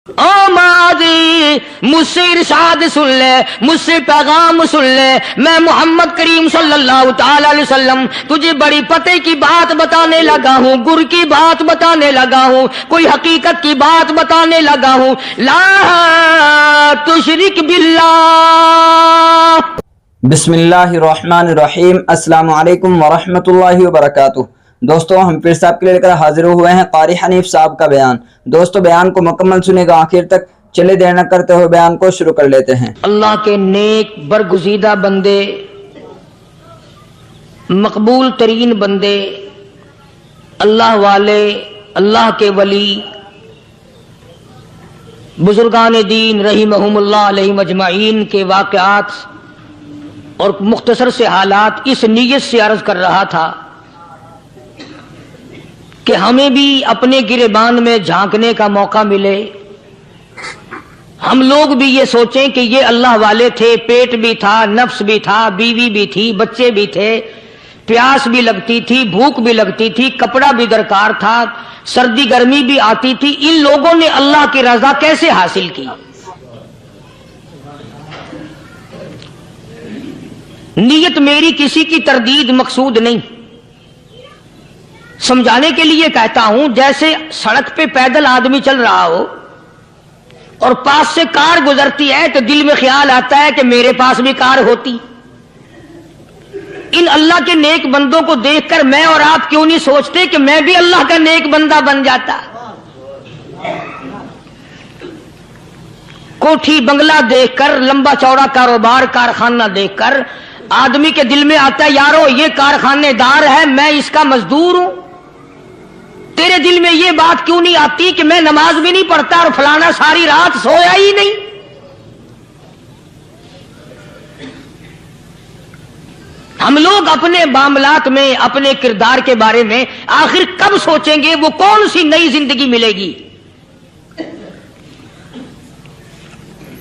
او ماضی مجھ سے ارشاد سن لے، مجھ سے پیغام سن لے، میں محمد کریم صلی اللہ تعالی علیہ وسلم تجھے بڑی پتے کی بات بتانے لگا ہوں، گر کی بات بتانے لگا ہوں، کوئی حقیقت کی بات بتانے لگا ہوں۔ لا تشرک باللہ۔ بسم اللہ الرحمن الرحیم۔ السلام علیکم ورحمۃ اللہ وبرکاتہ۔ دوستو ہم پھر صاحب کے لے کر حاضر ہوئے ہیں قاری حنیف صاحب کا بیان۔ دوستو بیان کو مکمل سنے گا آخر تک، چلے دیر نہ کرتے ہوئے بیان کو شروع کر لیتے ہیں۔ اللہ کے نیک برگزیدہ بندے، مقبول ترین بندے، اللہ والے، اللہ کے ولی، بزرگان دین رحمہم اللہ علیہم اجمعین کے واقعات اور مختصر سے حالات اس نیت سے عرض کر رہا تھا کہ ہمیں بھی اپنے گریبان میں جھانکنے کا موقع ملے، ہم لوگ بھی یہ سوچیں کہ یہ اللہ والے تھے، پیٹ بھی تھا، نفس بھی تھا، بیوی بھی تھی، بچے بھی تھے، پیاس بھی لگتی تھی، بھوک بھی لگتی تھی، کپڑا بھی درکار تھا، سردی گرمی بھی آتی تھی، ان لوگوں نے اللہ کی رضا کیسے حاصل کی؟ نیت میری کسی کی تردید مقصود نہیں، سمجھانے کے لیے کہتا ہوں جیسے سڑک پہ پیدل آدمی چل رہا ہو اور پاس سے کار گزرتی ہے تو دل میں خیال آتا ہے کہ میرے پاس بھی کار ہوتی۔ ان اللہ کے نیک بندوں کو دیکھ کر میں اور آپ کیوں نہیں سوچتے کہ میں بھی اللہ کا نیک بندہ بن جاتا؟ کوٹھی بنگلہ دیکھ کر، لمبا چوڑا کاروبار کارخانہ دیکھ کر آدمی کے دل میں آتا ہے یارو یہ کارخانے دار ہے، میں اس کا مزدور ہوں۔ تیرے دل میں یہ بات کیوں نہیں آتی کہ میں نماز بھی نہیں پڑھتا اور فلانا ساری رات سویا ہی نہیں؟ ہم لوگ اپنے معاملات میں، اپنے کردار کے بارے میں آخر کب سوچیں گے وہ کون سی نئی زندگی ملے گی؟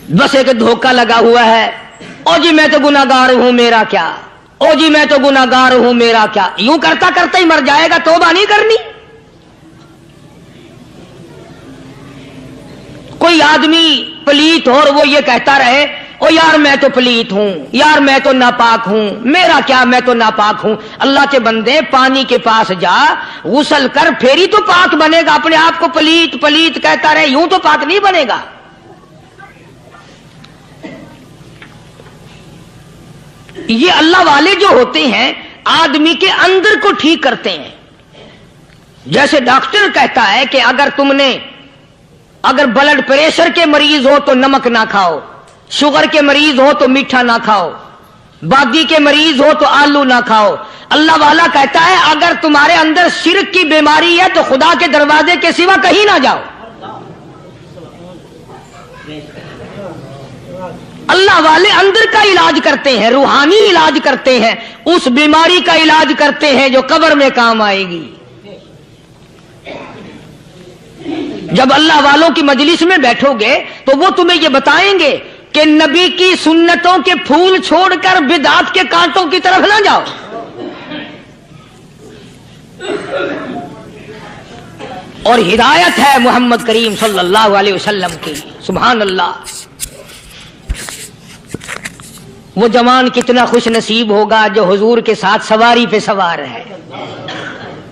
بس ایک دھوکہ لگا ہوا ہے، او جی میں تو گناہگار ہوں میرا کیا، او جی میں تو گناہگار ہوں میرا کیا، یوں کرتا کرتا ہی مر جائے گا، توبہ نہیں کرنی۔ کوئی آدمی پلیت ہو اور وہ یہ کہتا رہے او یار میں تو پلیت ہوں، یار میں تو ناپاک ہوں، میرا کیا میں تو ناپاک ہوں۔ اللہ کے بندے پانی کے پاس جا، غسل کر، پھر ہی تو پاک بنے گا۔ اپنے آپ کو پلیت پلیت کہتا رہے یوں تو پاک نہیں بنے گا۔ یہ اللہ والے جو ہوتے ہیں آدمی کے اندر کو ٹھیک کرتے ہیں۔ جیسے ڈاکٹر کہتا ہے کہ اگر بلڈ پریشر کے مریض ہو تو نمک نہ کھاؤ، شوگر کے مریض ہو تو میٹھا نہ کھاؤ، بادی کے مریض ہو تو آلو نہ کھاؤ۔ اللہ والا کہتا ہے اگر تمہارے اندر شرک کی بیماری ہے تو خدا کے دروازے کے سوا کہیں نہ جاؤ۔ اللہ والے اندر کا علاج کرتے ہیں، روحانی علاج کرتے ہیں، اس بیماری کا علاج کرتے ہیں جو قبر میں کام آئے گی۔ جب اللہ والوں کی مجلس میں بیٹھو گے تو وہ تمہیں یہ بتائیں گے کہ نبی کی سنتوں کے پھول چھوڑ کر بدعت کے کانٹوں کی طرف نہ جاؤ۔ اور ہدایت ہے محمد کریم صلی اللہ علیہ وسلم کی، سبحان اللہ۔ وہ جوان کتنا خوش نصیب ہوگا جو حضور کے ساتھ سواری پہ سوار ہے۔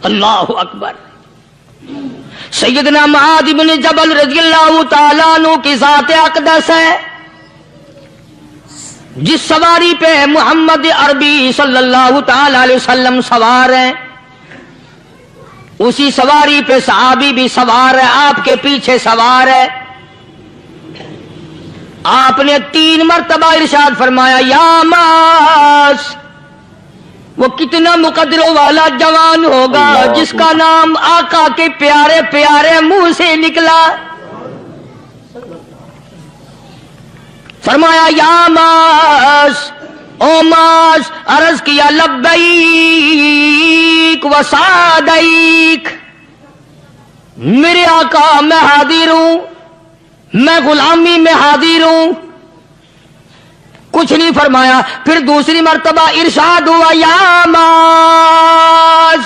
اللہ اکبر۔ سیدنا معاذ بن جبل رضی اللہ تعالیٰ عنہ کی ذات اقدس ہے، جس سواری پہ محمد عربی صلی اللہ تعالی علیہ وسلم سوار ہیں، اسی سواری پہ صحابی بھی سوار ہے، آپ کے پیچھے سوار ہے۔ آپ نے 3 مرتبہ ارشاد فرمایا یا معاذ۔ وہ کتنا مقدروں والا جوان ہوگا جس کا نام آقا کے پیارے پیارے منہ سے نکلا۔ فرمایا یا معاذ، او معاذ، عرض کیا لبیک و سعدیک، میرے آقا میں حاضر ہوں، میں غلامی میں حاضر ہوں۔ کچھ نہیں فرمایا، پھر دوسری مرتبہ ارشاد ہوا یا معاذ،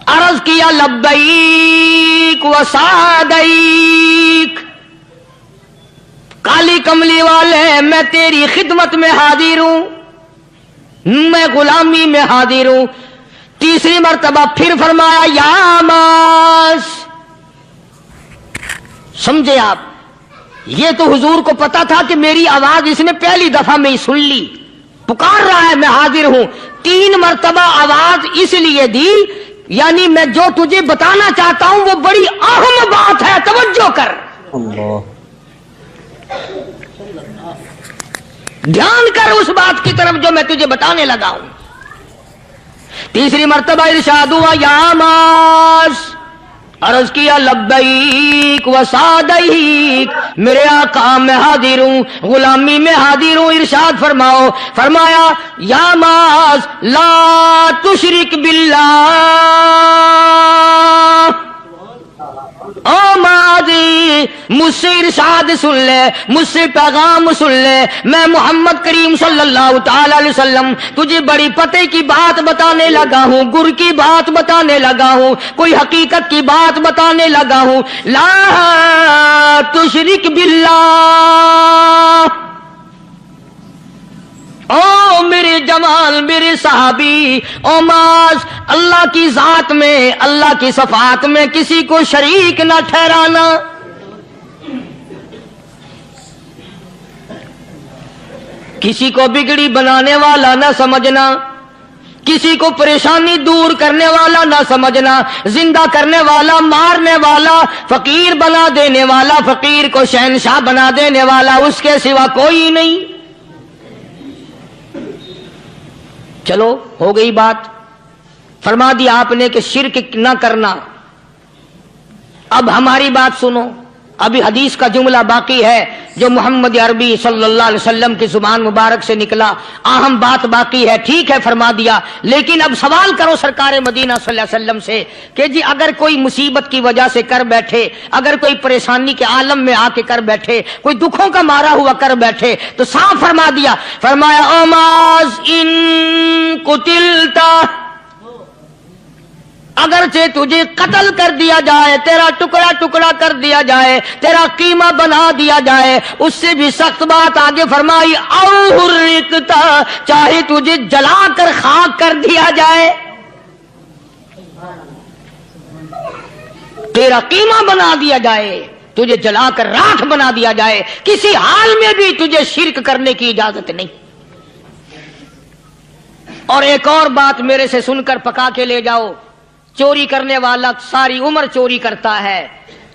عرض کیا لبیک و سعدیک، کملی والے میں تیری خدمت میں حاضر ہوں، میں غلامی میں حاضر ہوں۔ تیسری مرتبہ پھر فرمایا یا معاذ۔ سمجھے آپ، یہ تو حضور کو پتا تھا کہ میری آواز اس نے پہلی دفعہ میں ہی سن لی، پکار رہا ہے میں حاضر ہوں۔ 3 مرتبہ آواز اس لیے دی، یعنی میں جو تجھے بتانا چاہتا ہوں وہ بڑی اہم بات ہے، توجہ کر، اللہ، دھیان کر اس بات کی طرف جو میں تجھے بتانے لگا ہوں۔ تیسری مرتبہ ارشاد ہوا یا معاذ، عرض کیا لبیک و سعدیک، میرے آقا میں حاضر ہوں، غلامی میں حاضر ہوں۔ ارشاد فرماؤ، فرمایا یا معاذ لا تشرک باللہ، او ماضی مجھ سے ارشاد سن لے، مجھ سے پیغام سن لے، میں محمد کریم صلی اللہ تعالی علیہ وسلم تجھے بڑی پتے کی بات بتانے لگا ہوں، گر کی بات بتانے لگا ہوں، کوئی حقیقت کی بات بتانے لگا ہوں۔ لا تشرک باللہ، او میرے جمال، میرے صحابی، او معاذ، اللہ کی ذات میں، اللہ کی صفات میں کسی کو شریک نہ ٹھہرانا۔ کسی کو بگڑی بنانے والا نہ سمجھنا، کسی کو پریشانی دور کرنے والا نہ سمجھنا، زندہ کرنے والا، مارنے والا، فقیر بنا دینے والا، فقیر کو شہنشاہ بنا دینے والا اس کے سوا کوئی نہیں۔ چلو ہو گئی بات، فرما دیا آپ نے کہ شرک نہ کرنا۔ اب ہماری بات سنو، ابھی حدیث کا جملہ باقی ہے جو محمد عربی صلی اللہ علیہ وسلم کی زبان مبارک سے نکلا، اہم بات باقی ہے۔ ٹھیک ہے فرما دیا، لیکن اب سوال کرو سرکار مدینہ صلی اللہ علیہ وسلم سے کہ جی اگر کوئی مصیبت کی وجہ سے کر بیٹھے، اگر کوئی پریشانی کے عالم میں آ کے کر بیٹھے، کوئی دکھوں کا مارا ہوا کر بیٹھے، تو صاف فرما دیا، فرمایا او معاذ ان قتلتا، اگرچہ تجھے قتل کر دیا جائے، تیرا ٹکڑا ٹکڑا کر دیا جائے، تیرا قیمہ بنا دیا جائے، اس سے بھی سخت بات آگے فرمائی او حرقتا، چاہے تجھے جلا کر خاک کر دیا جائے، تیرا قیمہ بنا دیا جائے، تجھے جلا کر راکھ بنا دیا جائے، کسی حال میں بھی تجھے شرک کرنے کی اجازت نہیں۔ اور ایک اور بات میرے سے سن کر پکا کے لے جاؤ، چوری کرنے والا ساری عمر چوری کرتا ہے،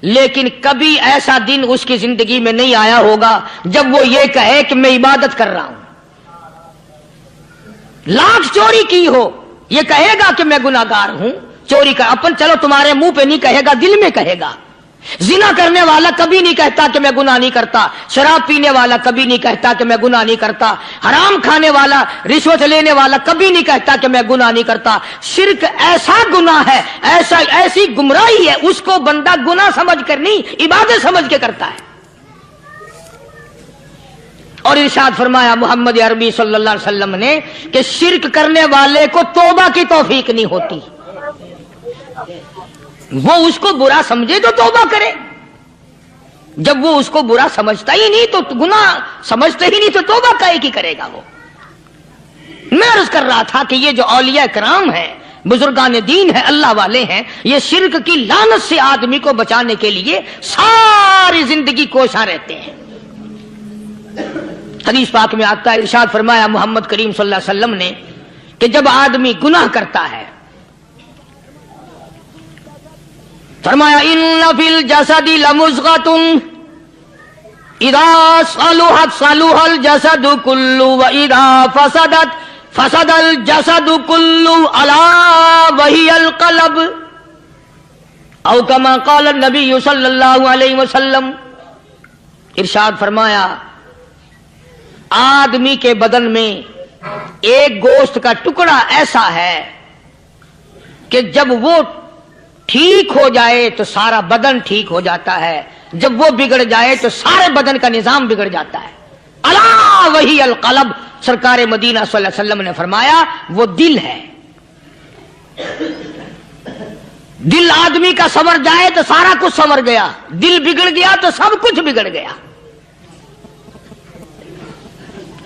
لیکن کبھی ایسا دن اس کی زندگی میں نہیں آیا ہوگا جب وہ یہ کہے کہ میں عبادت کر رہا ہوں۔ لاکھ چوری کی ہو، یہ کہے گا کہ میں گناہگار ہوں، چوری کا اپن چلو تمہارے منہ پہ نہیں کہے گا، دل میں کہے گا۔ زنا کرنے والا کبھی نہیں کہتا کہ میں گناہ نہیں کرتا، شراب پینے والا کبھی نہیں کہتا کہ میں گناہ نہیں کرتا، حرام کھانے والا، رشوت لینے والا کبھی نہیں کہتا کہ میں گناہ نہیں کرتا۔ شرک ایسا گناہ ہے، ایسی گمراہی ہے، اس کو بندہ گناہ سمجھ کر نہیں عبادت سمجھ کے کرتا ہے۔ اور ارشاد فرمایا محمد عربی صلی اللہ علیہ وسلم نے کہ شرک کرنے والے کو توبہ کی توفیق نہیں ہوتی، وہ اس کو برا سمجھے تو توبہ کرے، جب وہ اس کو برا سمجھتا ہی نہیں تو گناہ سمجھتا ہی نہیں تو توبہ کائے کی کرے گا وہ۔ میں عرض کر رہا تھا کہ یہ جو اولیاء کرام ہیں، بزرگان دین ہیں، اللہ والے ہیں، یہ شرک کی لعنت سے آدمی کو بچانے کے لیے ساری زندگی کوشاں رہتے ہیں۔ حدیث پاک میں آتا ہے، ارشاد فرمایا محمد کریم صلی اللہ علیہ وسلم نے کہ جب آدمی گناہ کرتا ہے، فرمایا ان فی الجسد لمضغۃ اذا صلحت صلح الجسد كله واذا فسدت فسد الجسد كله الا وهي القلب او كما قال النبي صلی اللہ علیہ وسلم۔ ارشاد فرمایا آدمی کے بدن میں ایک گوشت کا ٹکڑا ایسا ہے کہ جب وہ ٹھیک ہو جائے تو سارا بدن ٹھیک ہو جاتا ہے، جب وہ بگڑ جائے تو سارے بدن کا نظام بگڑ جاتا ہے۔ الا وہی القلب، سرکار مدینہ صلی اللہ علیہ وسلم نے فرمایا وہ دل ہے۔ دل آدمی کا سنور جائے تو سارا کچھ سنور گیا، دل بگڑ گیا تو سب کچھ بگڑ گیا۔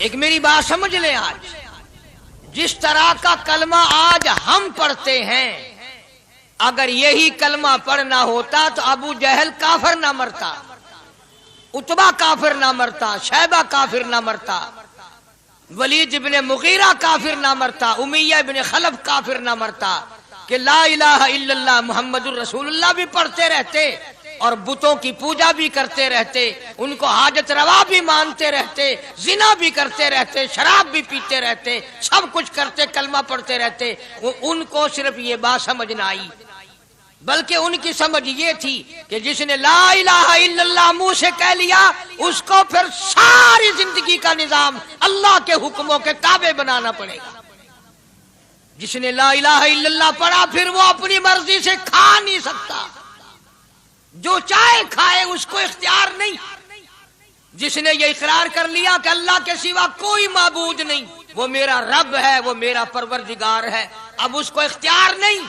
ایک میری بات سمجھ لیں، آج جس طرح کا کلمہ آج ہم پڑھتے ہیں، اگر یہی کلمہ پڑھنا ہوتا تو ابو جہل کافر نہ مرتا، عتبہ کافر نہ مرتا، شیبہ کافر نہ مرتا، ولید ابن مغیرہ کافر نہ مرتا، امیہ ابن خلف کافر نہ مرتا، کہ لا الہ الا اللہ محمد الرسول اللہ بھی پڑھتے رہتے اور بتوں کی پوجا بھی کرتے رہتے، ان کو حاجت روا بھی مانتے رہتے، زنا بھی کرتے رہتے، شراب بھی پیتے رہتے، سب کچھ کرتے، کلمہ پڑھتے رہتے، ان کو صرف یہ بات سمجھ نہ آئی، بلکہ ان کی سمجھ یہ تھی کہ جس نے لا الہ الا اللہ منہ سے کہہ لیا، اس کو پھر ساری زندگی کا نظام اللہ کے حکموں کے تابع بنانا پڑے گا۔ جس نے لا الہ الا اللہ پڑھا، پھر وہ اپنی مرضی سے کھا نہیں سکتا، جو چاہے کھائے، اس کو اختیار نہیں۔ جس نے یہ اقرار کر لیا کہ اللہ کے سوا کوئی معبود نہیں، وہ میرا رب ہے، وہ میرا پروردگار ہے، اب اس کو اختیار نہیں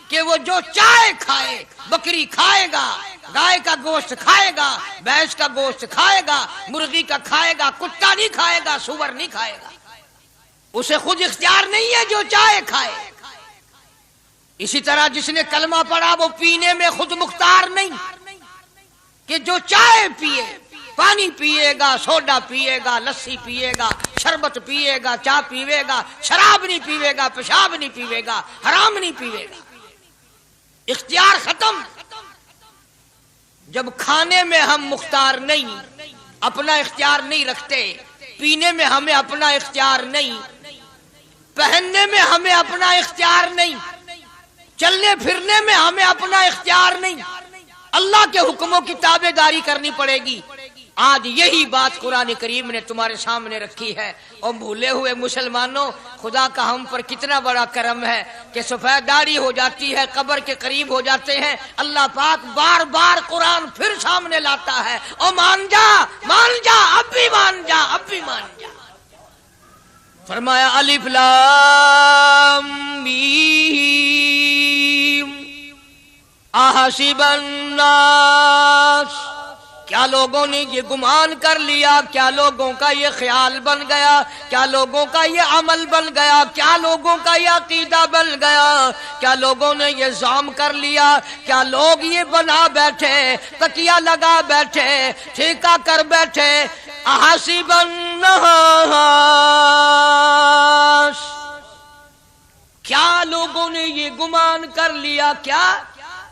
کہ وہ جو چاہے کھائے، بکری کھائے گا، گائے کا گوشت کھائے گا، بھینس کا گوشت کھائے گا، مرغی کا کھائے گا، کتا نہیں کھائے گا، سور نہیں کھائے گا، اسے خود اختیار نہیں ہے، جو چاہے کھائے۔ اسی طرح جس نے کلمہ پڑھا، وہ پینے میں خود مختار نہیں کہ جو چاہے پیے، پانی پیے گا، سوڈا پیے گا، لسی پیے گا، شربت پیے گا، چائے پیے گا، شراب نہیں پیے گا، پیشاب نہیں پیے گا، حرام نہیں پیے گا، اختیار ختم۔ جب کھانے میں ہم مختار نہیں، اپنا اختیار نہیں رکھتے، پینے میں ہمیں اپنا اختیار نہیں، پہننے میں ہمیں اپنا اختیار نہیں، چلنے پھرنے میں ہمیں اپنا اختیار نہیں، اللہ کے حکموں کی تابع داری کرنی پڑے گی۔ آج یہی بات قرآن کریم نے تمہارے سامنے رکھی ہے، اور بھولے ہوئے مسلمانوں، خدا کا ہم پر کتنا بڑا کرم ہے کہ سفید داڑھی ہو جاتی ہے، قبر کے قریب ہو جاتے ہیں، اللہ پاک بار بار قرآن پھر سامنے لاتا ہے، اور مان جا، مان جا، اب بھی مان جا، اب بھی مان جا۔ فرمایا الف لام میم احسب الناس، کیا لوگوں نے یہ گمان کر لیا، کیا لوگوں کا یہ خیال بن گیا، کیا لوگوں کا یہ عمل بن گیا، کیا لوگوں کا یہ عقیدہ بن گیا، کیا لوگوں نے یہ زعم کر لیا، کیا لوگ یہ بنا بیٹھے، تکیہ لگا بیٹھے، ٹھیکہ کر بیٹھے، احسب الناس، کیا لوگوں نے یہ گمان کر لیا، کیا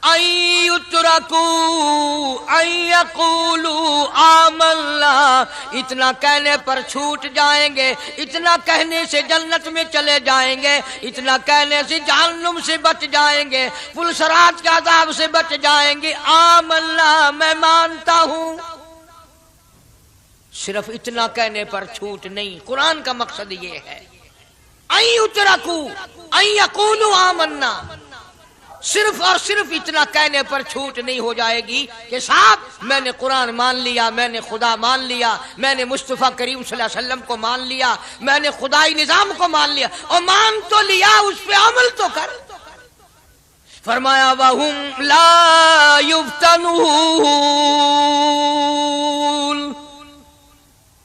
ان یترکوا ان یقولوا آمنا، اتنا کہنے پر چھوٹ جائیں گے، اتنا کہنے سے جنت میں چلے جائیں گے، اتنا کہنے سے جہنم سے بچ جائیں گے، پلسرات کے عذاب سے بچ جائیں گے، آمنا میں مانتا ہوں۔ صرف اتنا کہنے پر چھوٹ نہیں، قرآن کا مقصد یہ ہے ان یترکوا ان یقولوا آمنا، صرف اور صرف اتنا کہنے پر چھوٹ نہیں ہو جائے گی کہ صاحب میں نے قرآن مان لیا، میں نے خدا مان لیا، میں نے مصطفیٰ کریم صلی اللہ علیہ وسلم کو مان لیا، میں نے خدائی نظام کو مان لیا، اور مان تو لیا، اس پہ عمل تو کر۔ فرمایا وَهُمْ لَا يُفْتَنُونَ،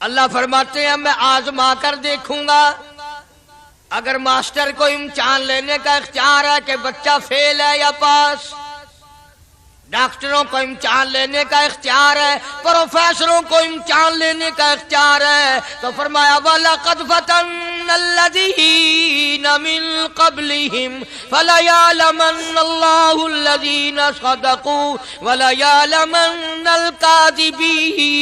اللہ فرماتے ہیں میں آزما کر دیکھوں گا۔ اگر ماسٹر کو امتحان لینے کا اختیار ہے کہ بچہ فیل ہے یا پاس، ڈاکٹروں کو امتحان لینے کا اختیار ہے، پروفیسروں کو امتحان لینے کا اختیار ہے، تو فرمایا وَلَقَدْ فَتَنَّ الَّذِينَ مِن قَبْلِهِمْ فَلَيَعْلَمَنَّ اللَّهُ الَّذِينَ صَدَقُوا وَلَيَعْلَمَنَّ الْكَاذِبِينَ۔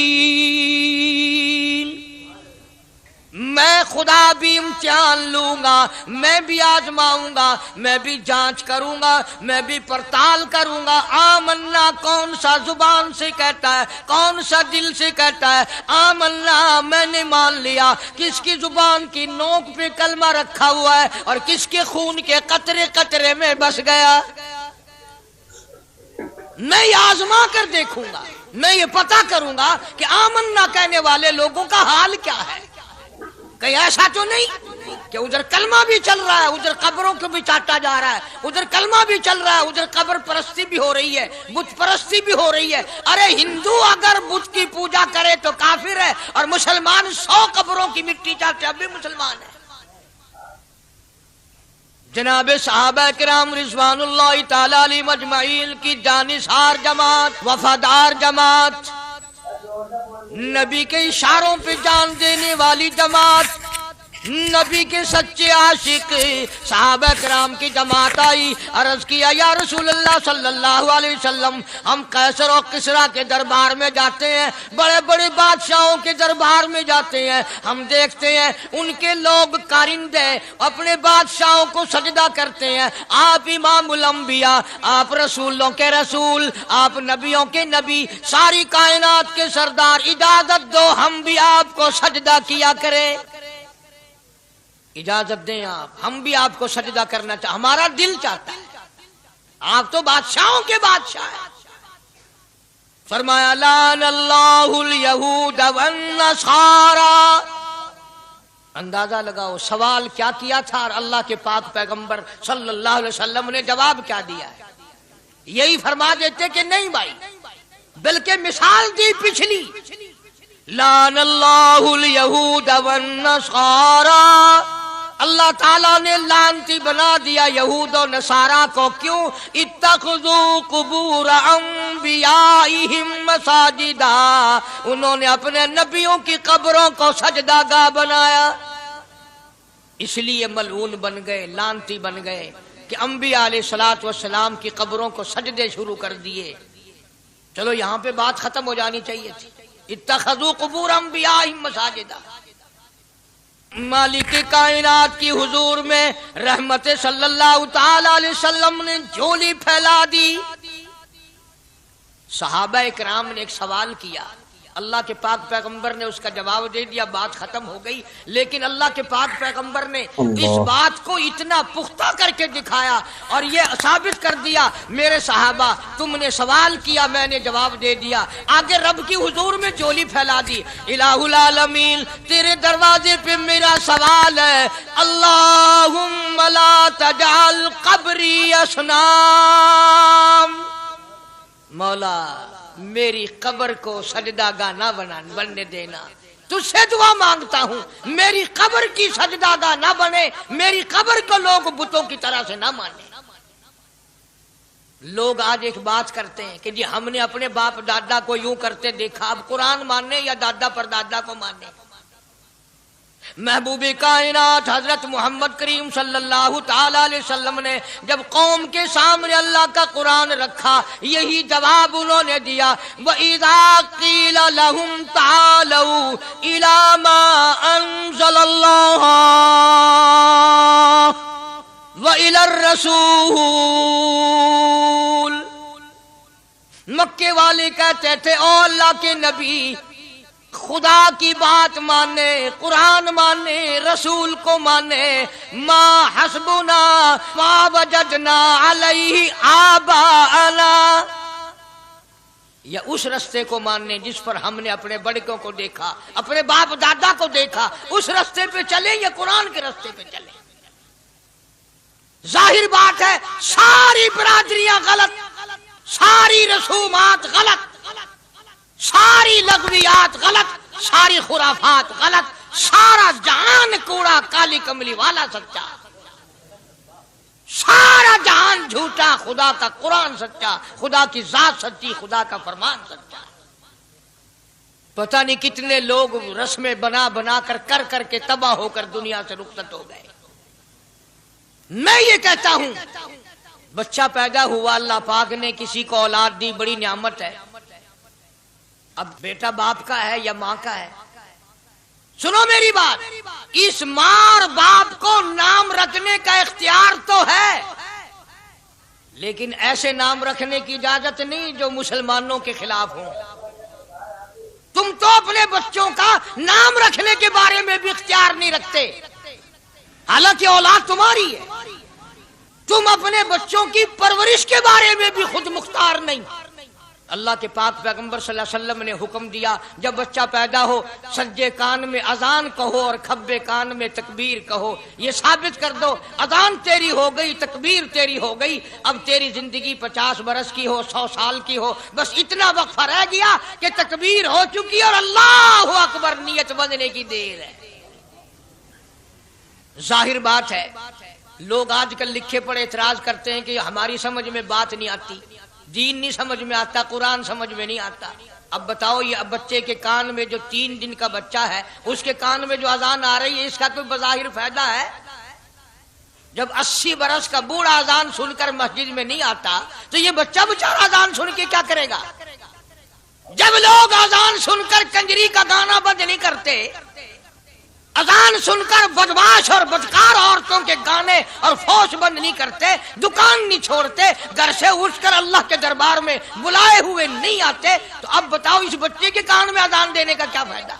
میں خدا بھی امتحان لوں گا، میں بھی آزماؤں گا، میں بھی جانچ کروں گا، میں بھی پڑتال کروں گا۔ آمنا کون سا زبان سے کہتا ہے، کون سا دل سے کہتا ہے آمنا میں نے مان لیا، کس کی زبان کی نوک پہ کلمہ رکھا ہوا ہے اور کس کے خون کے قطرے قطرے میں بس گیا۔ میں یہ آزما کر دیکھوں گا، میں یہ پتہ کروں گا کہ آمنا کہنے والے لوگوں کا حال کیا ہے، کہیں ایسا تو نہیں کہ ادھر کلمہ بھی چل رہا ہے، ادھر قبروں کو بھی چاٹا جا رہا ہے، ادھر کلمہ بھی چل رہا ہے، ادھر قبر پرستی بھی ہو رہی ہے، بت پرستی بھی ہو رہی ہے۔ ارے ہندو اگر بت کی پوجا کرے تو کافر ہے، اور مسلمان 100 قبروں کی مٹی چاٹے اب بھی مسلمان ہے۔ جناب صحابہ کرام رضوان اللہ تعالی علیہم اجمعین کی جانثار جماعت، وفادار جماعت، نبی کے اشاروں پہ جان دینے والی جماعت، نبی کے سچے عاشق صحابہ کرام کی جماعت آئی، عرض کیا یا رسول اللہ صلی اللہ علیہ وسلم، ہم قیصر و کسریٰ کے دربار میں جاتے ہیں، بڑے بڑے بادشاہوں کے دربار میں جاتے ہیں، ہم دیکھتے ہیں ان کے لوگ کارندے اپنے بادشاہوں کو سجدہ کرتے ہیں، آپ امام الانبیاء، آپ رسولوں کے رسول، آپ نبیوں کے نبی، ساری کائنات کے سردار، اجازت دو ہم بھی آپ کو سجدہ کیا کریں، اجازت دیں آپ، ہم بھی آپ کو سجدہ کرنا چاہتے، ہمارا دل چاہتا ہے، آپ تو بادشاہوں کے بادشاہ ہیں۔ فرمایا لعن اللہ الیہود والنصارى۔ اندازہ لگاؤ سوال کیا کیا تھا اور اللہ کے پاک پیغمبر صلی اللہ علیہ وسلم نے جواب کیا دیا ہے؟ یہی فرما دیتے کہ نہیں بھائی، بلکہ مثال دی پچھلی، لعن اللہ الیہود والنصارى، اللہ تعالیٰ نے لعنتی بنا دیا یہود و نصارہ کو، کیوں؟ اتخذوا قبور انبیائہم مساجدا، انہوں نے اپنے نبیوں کی قبروں کو سجدہ گاہ بنایا، اس لیے ملعون بن گئے، لعنتی بن گئے کہ انبیاء علیہ الصلوۃ والسلام کی قبروں کو سجدے شروع کر دیے۔ چلو یہاں پہ بات ختم ہو جانی چاہیے تھی، اتخذوا قبور انبیائہم مساجدا۔ مالک کائنات کی حضور میں رحمت صلی اللہ تعالی علیہ وسلم نے جھولی پھیلا دی۔ صحابہ اکرام نے ایک سوال کیا، اللہ کے پاک پیغمبر نے اس کا جواب دے دیا، بات ختم ہو گئی، لیکن اللہ کے پاک پیغمبر نے اس بات کو اتنا پختہ کر کے دکھایا اور یہ ثابت کر دیا، میرے صحابہ تم نے سوال کیا، میں نے جواب دے دیا، آگے رب کی حضور میں جھولی پھیلا دی۔ الہ العالمین تیرے دروازے پہ میرا سوال ہے، اللہم لا تجعل قبری اصنام، مولا میری قبر کو سجدہ گاہ نہ بننے دینا، تجھ سے دعا مانگتا ہوں میری قبر کی سجدہ گاہ نہ بنے، میری قبر کو لوگ بتوں کی طرح سے نہ مانے۔ لوگ آج ایک بات کرتے ہیں کہ جی ہم نے اپنے باپ دادا کو یوں کرتے دیکھا، اب قرآن ماننے یا دادا پر دادا کو ماننے؟ محبوب کائنات حضرت محمد کریم صلی اللہ تعالی علیہ وسلم نے جب قوم کے سامنے اللہ کا قرآن رکھا، یہی جواب انہوں نے دیا، وَإِذَا قِيلَ لَهُمْ تَعَالَوْا إِلَى مَا أَنزَلَ اللَّهُ وَإِلَى الرَّسُولِ، مکے والے کہتے تھے او اللہ کے نبی، خدا کی بات مانے، قرآن مانے، رسول کو مانے، ما حسبنا ما وجدنا علیہ آباءنا، یا اس رستے کو ماننے جس پر ہم نے اپنے بڑکوں کو دیکھا، اپنے باپ دادا کو دیکھا، اس رستے پہ چلیں یا قرآن کے رستے پہ چلیں؟ ظاہر بات ہے ساری برادریاں غلط، ساری رسومات غلط، ساری لغویات غلط، ساری خرافات غلط، سارا جہان کوڑا، کالی کملی والا سچا، سارا جہان جھوٹا، خدا کا قرآن سچا، خدا کی ذات سچی، خدا کا فرمان سچا۔ پتہ نہیں کتنے لوگ رسمیں بنا بنا کر کے تباہ ہو کر دنیا سے رخصت ہو گئے۔ میں یہ کہتا ہوں بچہ پیدا ہوا، اللہ پاک نے کسی کو اولاد دی، بڑی نعمت ہے، اب بیٹا باپ کا ہے یا ماں کا ہے؟ سنو میری بات، اس ماں اور باپ کو نام رکھنے کا اختیار تو ہے، لیکن ایسے نام رکھنے کی اجازت نہیں جو مسلمانوں کے خلاف ہوں۔ تم تو اپنے بچوں کا نام رکھنے کے بارے میں بھی اختیار نہیں رکھتے، حالانکہ اولاد تمہاری ہے، تم اپنے بچوں کی پرورش کے بارے میں بھی خود مختار نہیں۔ اللہ کے پاک پیغمبر صلی اللہ علیہ وسلم نے حکم دیا جب بچہ پیدا ہو سجے کان میں اذان کہو اور کھبے کان میں تکبیر کہو. یہ ثابت کر دو اذان تیری ہو گئی, تکبیر تیری ہو گئی. اب تیری زندگی 50 برس کی ہو 100 سال کی ہو, بس اتنا وقفہ رہ گیا کہ تکبیر ہو چکی اور اللہ اکبر نیت بندنے کی دیر ہے. ظاہر بات ہے لوگ آج کل لکھے پڑے اعتراض کرتے ہیں کہ ہماری سمجھ میں بات نہیں آتی, دین نہیں سمجھ میں آتا, قرآن سمجھ میں نہیں آتا. اب بتاؤ یہ اب بچے کے کان میں جو 3 دن کا بچہ ہے اس کے کان میں جو اذان آ رہی ہے اس کا کوئی بظاہر فائدہ ہے؟ جب 80 برس کا بوڑھا اذان سن کر مسجد میں نہیں آتا تو یہ بچہ بیچارہ اذان سن کے کیا کرے گا؟ جب لوگ اذان سن کر کنجری کا گانا بند نہیں کرتے, اذان سن کر بدماش اور بدکار عورتوں کے گانے اور فوش بند نہیں کرتے, دکان نہیں چھوڑتے, گھر سے اٹھ کر اللہ کے دربار میں بلائے ہوئے نہیں آتے, تو اب بتاؤ اس بچے کے کان میں اذان دینے کا کیا فائدہ؟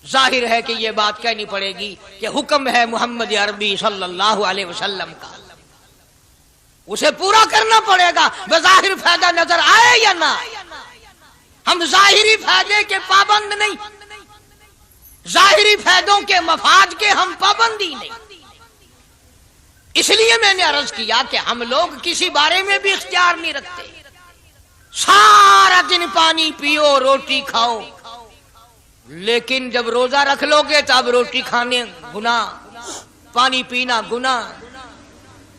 ظاہر ہے کہ یہ بات کہنی پڑے گی کہ حکم ہے محمد عربی صلی اللہ علیہ وسلم کا, اسے پورا کرنا پڑے گا بظاہر فائدہ نظر آئے یا نہ. ہم ظاہری فائدے کے پابند نہیں, ظاہری فائدوں کے مفاد کے ہم پابندی نہیں. اس لیے میں نے عرض کیا کہ ہم لوگ کسی بارے میں بھی اختیار نہیں رکھتے. سارا دن پانی پیو روٹی کھاؤ, لیکن جب روزہ رکھ لو گے تو اب روٹی کھانے گناہ, پانی پینا گناہ.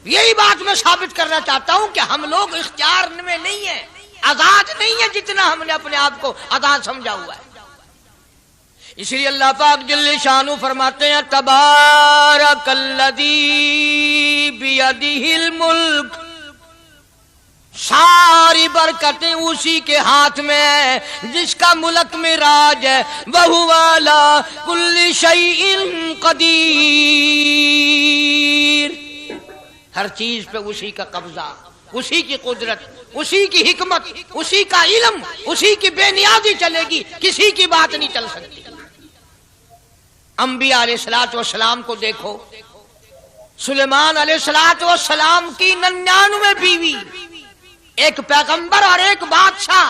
یہی بات میں ثابت کرنا چاہتا ہوں کہ ہم لوگ اختیار میں نہیں ہیں, آزاد نہیں ہے جتنا ہم نے اپنے آپ کو آزاد سمجھا ہوا ہے. اس لیے اللہ پاک جل شانہ فرماتے ہیں تبارک الذی بیدہ الملک, ساری برکتیں اسی کے ہاتھ میں ہیں جس کا ملک میں راج ہے. وَهُوَ عَلَىٰ كُلِّ شَيْءٍ قدیر, ہر چیز پہ اسی کا قبضہ, اسی کی قدرت, اسی کی حکمت, اسی کا علم, اسی کی بے نیازی چلے گی, کسی کی بات نہیں چل سکتی. انبیاء علیہ الصلوۃ والسلام کو دیکھو, سلیمان علیہ الصلوۃ والسلام کی 99 بیوی, ایک پیغمبر اور ایک بادشاہ,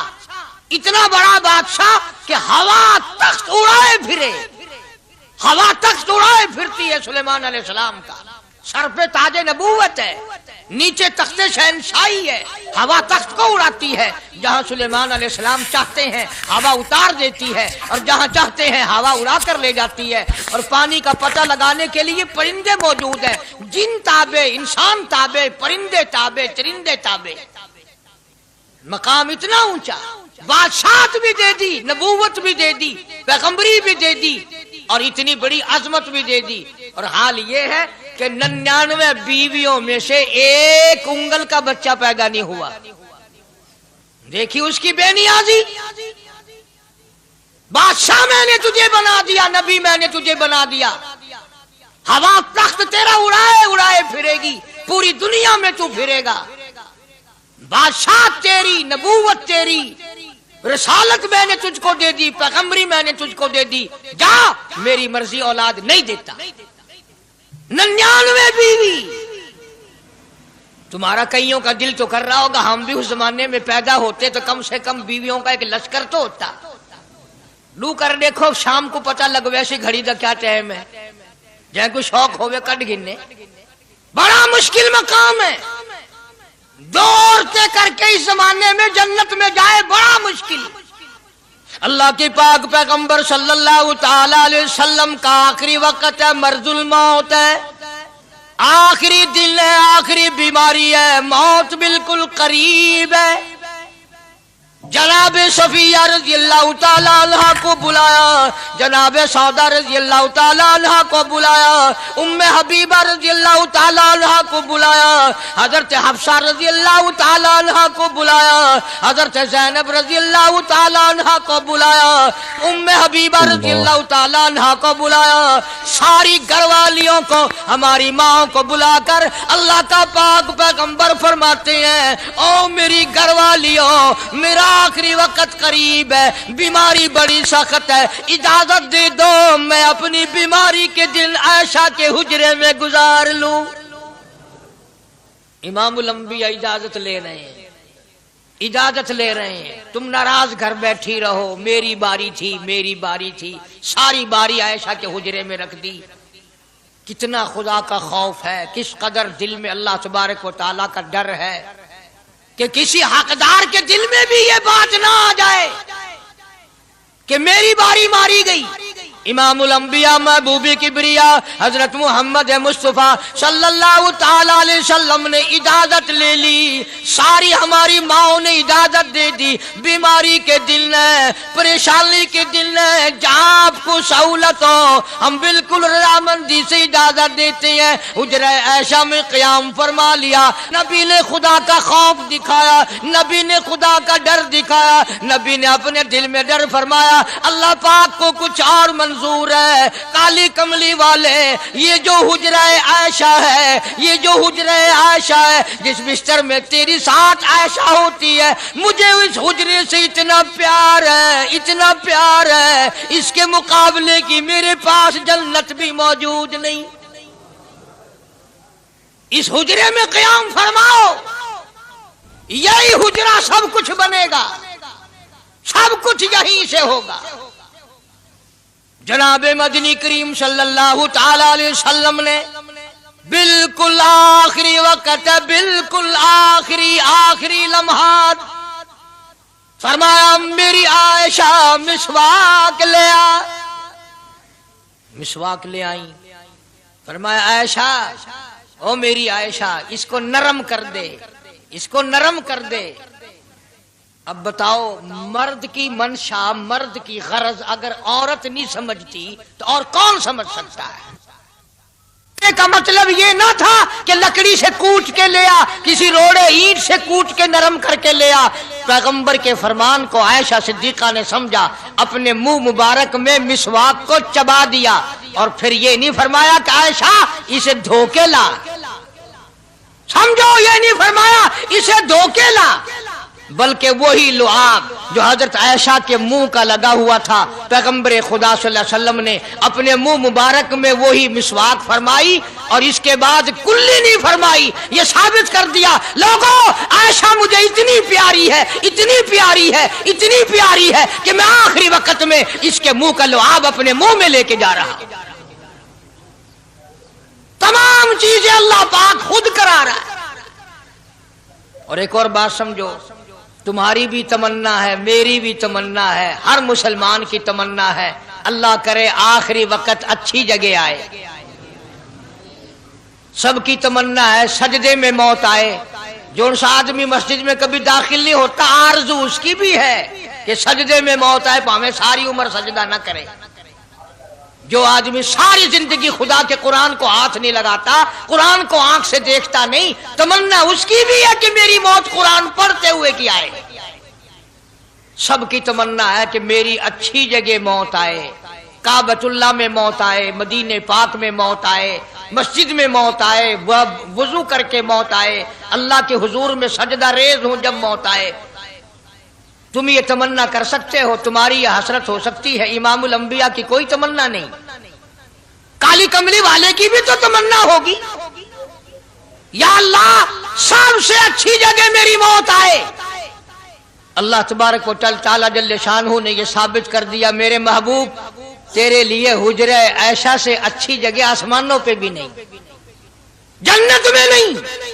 اتنا بڑا بادشاہ کہ ہوا تخت اڑائے پھرے, ہوا تخت اڑائے پھرتی ہے سلیمان علیہ السلام کا. سر پہ تاج نبوت ہے, نیچے تخت شہنشاہی ہے, ہوا تخت کو اڑاتی ہے. جہاں سلیمان علیہ السلام چاہتے ہیں ہوا اتار دیتی ہے, اور جہاں چاہتے ہیں ہوا اڑا کر لے جاتی ہے. اور پانی کا پتہ لگانے کے لیے پرندے موجود ہیں, جن تابع, انسان تابع, پرندے تابع, چرندے تابع. مقام اتنا اونچا, بادشاہت بھی دے دی, نبوت بھی دے دی, پیغمبری بھی دے دی, اور اتنی بڑی عظمت بھی دے دی. اور حال یہ ہے کہ 99 بیویوں میں سے ایک انگل کا بچہ پیدا نہیں ہوا. دیکھی اس کی بے نیازی. بادشاہ میں نے تجھے بنا دیا, نبی میں نے تجھے بنا دیا, ہوا تخت تیرا اڑائے اڑائے پھرے گی, پوری دنیا میں تو پھرے گا. بادشاہ تیری, نبوت تیری, رسالت میں نے تجھ کو دے دی, پیغمبری میں نے تجھ کو دے دی, جا میری مرضی اولاد نہیں دیتا. 99 بیوی. تمہارا کئیوں کا دل تو کر رہا ہوگا ہم بھی اس زمانے میں پیدا ہوتے تو کم سے کم بیویوں کا ایک لشکر تو ہوتا. لو کر دیکھو شام کو پتہ لگ ویسی گھڑی کا کیا ٹائم ہے, جہاں کوئی شوق ہوئے کٹ گننے. بڑا مشکل مقام ہے, دوڑتے کر کے اس زمانے میں جنت میں جائے بڑا مشکل. اللہ کے پاک پیغمبر صلی اللہ تعالی علیہ وسلم کا آخری وقت ہے, مرض الموت ہے, آخری دن ہے, آخری بیماری ہے, موت بالکل قریب ہے. جناب صفیہ رضی اللہ تعالیٰ عنہ کو بلایا, جناب سودا رضی اللہ تعالیٰ عنہ کو بلایا, ام حبیبہ رضی اللہ تعالیٰ عنہ کو بلایا, حضرت حفصہ رضی اللہ تعالیٰ عنہ کو بلایا, حضرت زینب رضی اللہ تعالیٰ عنہ کو بلایا, ام حبیبہ رضی اللہ تعالیٰ عنہ کو بلایا. ساری گھر والیوں کو, ہماری ماں کو بلا کر اللہ کا پاک پیغمبر فرماتے ہیں, او میری گھر والیوں, میرا آخری وقت قریب ہے, بیماری بڑی سخت ہے, اجازت دے دو میں اپنی بیماری کے دن عائشہ کے حجرے میں گزار لوں. امام الانبیاء اجازت لے رہے ہیں, اجازت لے رہے ہیں، تم ناراض گھر بیٹھی رہو، میری باری تھی میری باری تھی، ساری باری عائشہ کے حجرے میں رکھ دی۔ کتنا خدا کا خوف ہے، کس قدر دل میں اللہ تبارک و تعالیٰ کا ڈر ہے کہ کسی حقدار کے دل میں بھی یہ بات نہ آ جائے کہ میری باری ماری گئی۔ امام الانبیاء محبوب کبریا حضرت محمد مصطفیٰ صلی اللہ تعالی علیہ وسلم نے اجازت لے لی، ساری ہماری ماؤں نے اجازت دے دی، بیماری کے دن ہے، پریشانی کے دن ہے، جہاں آپ کو سہولت ہو ہم بالکل رضامندی سے اجازت دیتے ہیں۔ حجرہ عائشہ میں قیام فرما لیا، نبی نے خدا کا خوف دکھایا، نبی نے خدا کا ڈر دکھایا، نبی نے اپنے دل میں ڈر فرمایا اللہ پاک کو کچھ اور منظور ہے۔ کالی کملی والے، یہ جو حجرہ عائشہ ہے، یہ جو حجرہ عائشہ ہے جس بستر میں تیری ساتھ عائشہ ہوتی ہے، مجھے اس حجرے سے اتنا پیار ہے، اتنا پیار ہے، اس کے مقابلے کی میرے پاس جنت بھی موجود نہیں۔ اس حجرے میں قیام فرماؤ، یہی حجرہ سب کچھ بنے گا، سب کچھ یہیں سے ہوگا۔ جناب مدنی کریم صلی اللہ تعالی علیہ وسلم نے بالکل آخری وقت، بالکل آخری لمحات فرمایا میری عائشہ مسواک لے آ، مسواک لے آئی۔ فرمایا عائشہ، او میری عائشہ اس کو نرم کر دے، اس کو نرم کر دے۔ اب بتاؤ، مرد کی منشا، مرد کی غرض اگر عورت نہیں سمجھتی تو اور کون سمجھ سکتا ہے؟ کا مطلب یہ نہ تھا کہ لکڑی سے کوٹ کے لیا، کسی روڑے اینٹ سے کوٹ کے نرم کر کے لیا۔ پیغمبر کے فرمان کو عائشہ صدیقہ نے سمجھا، اپنے منہ مبارک میں مسواک کو چبا دیا، اور پھر یہ نہیں فرمایا کہ عائشہ اسے دھو کے لا، سمجھو یہ نہیں فرمایا اسے دھو کے لا، بلکہ وہی لعاب جو حضرت عائشہ کے منہ کا لگا ہوا تھا، پیغمبر خدا صلی اللہ علیہ وسلم نے اپنے منہ مبارک میں وہی مسواک فرمائی، اور اس کے بعد کلی نہیں فرمائی۔ یہ ثابت کر دیا لوگوں، عائشہ مجھے اتنی پیاری ہے، اتنی پیاری ہے، اتنی پیاری ہے کہ میں آخری وقت میں اس کے منہ کا لعاب اپنے منہ میں لے کے جا رہا ہوں۔ تمام چیزیں اللہ پاک خود کرا رہا ہے۔ اور ایک اور بات سمجھو، تمہاری بھی تمنا ہے، میری بھی تمنا ہے، ہر مسلمان کی تمنا ہے، اللہ کرے آخری وقت اچھی جگہ آئے۔ سب کی تمنا ہے سجدے میں موت آئے۔ جو سا آدمی مسجد میں کبھی داخل نہیں ہوتا، آرزو اس کی بھی ہے کہ سجدے میں موت آئے، پاویں ساری عمر سجدہ نہ کرے۔ جو آدمی ساری زندگی خدا کے قرآن کو ہاتھ نہیں لگاتا، قرآن کو آنکھ سے دیکھتا نہیں، تمنا اس کی بھی ہے کہ میری موت قرآن پڑھتے ہوئے کی آئے۔ سب کی تمنا ہے کہ میری اچھی جگہ موت آئے، کعبۃ اللہ میں موت آئے، مدینہ پاک میں موت آئے، مسجد میں موت آئے، وضو کر کے موت آئے، اللہ کے حضور میں سجدہ ریز ہوں جب موت آئے۔ تم یہ تمنا کر سکتے ہو، تمہاری یہ حسرت ہو سکتی ہے، امام الانبیاء کی کوئی تمنا نہیں۔ کالی کملی والے کی بھی تو تمنا ہوگی، یا اللہ سب سے اچھی جگہ میری موت آئے۔ اللہ تبارک و تعالی جل شانہ نے یہ ثابت کر دیا، میرے محبوب تیرے لیے حجرہ عائشہ سے اچھی جگہ آسمانوں پہ بھی نہیں، جنت میں نہیں۔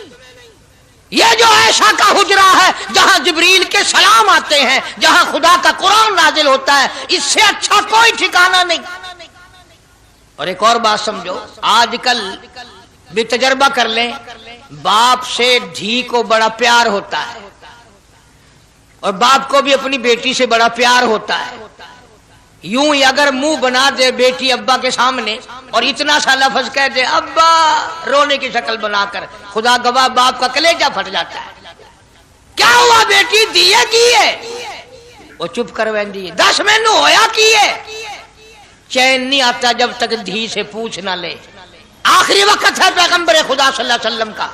یہ جو عائشہ کا حجرہ ہے، جہاں جبریل کے سلام آتے ہیں، جہاں خدا کا قرآن نازل ہوتا ہے، اس سے اچھا کوئی ٹھکانہ نہیں۔ اور ایک اور بات سمجھو، آج کل بھی تجربہ کر لیں، باپ سے دھی کو بڑا پیار ہوتا ہے، اور باپ کو بھی اپنی بیٹی سے بڑا پیار ہوتا ہے۔ یوں ہی اگر منہ بنا دے بیٹی ابا کے سامنے اور اتنا سا لفظ کہہ دے ابا، رونے کی شکل بنا کر، خدا گواہ باپ کا کلیجہ پھٹ جاتا ہے۔ کیا ہوا بیٹی، دیے کیے؟ وہ چپ کر ویندی، 10 مینو ہویا کیے؟ چین نہیں آتا جب تک دھی سے پوچھ نہ لے۔ آخری وقت ہے پیغمبر خدا صلی اللہ علیہ وسلم کا،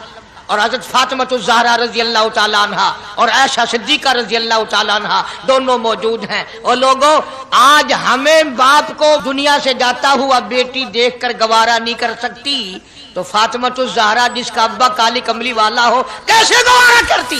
اور حضرت فاطمہ الزہرا رضی اللہ تعالیٰ عنہ اور عائشہ صدیقہ رضی اللہ تعالیٰ عنہ دونوں موجود ہیں۔ اور لوگوں، آج ہمیں باپ کو دنیا سے جاتا ہوا بیٹی دیکھ کر گوارا نہیں کر سکتی، تو فاطمہ الزہرا جس کا ابا کالی کملی والا ہو کیسے گوارا کرتی؟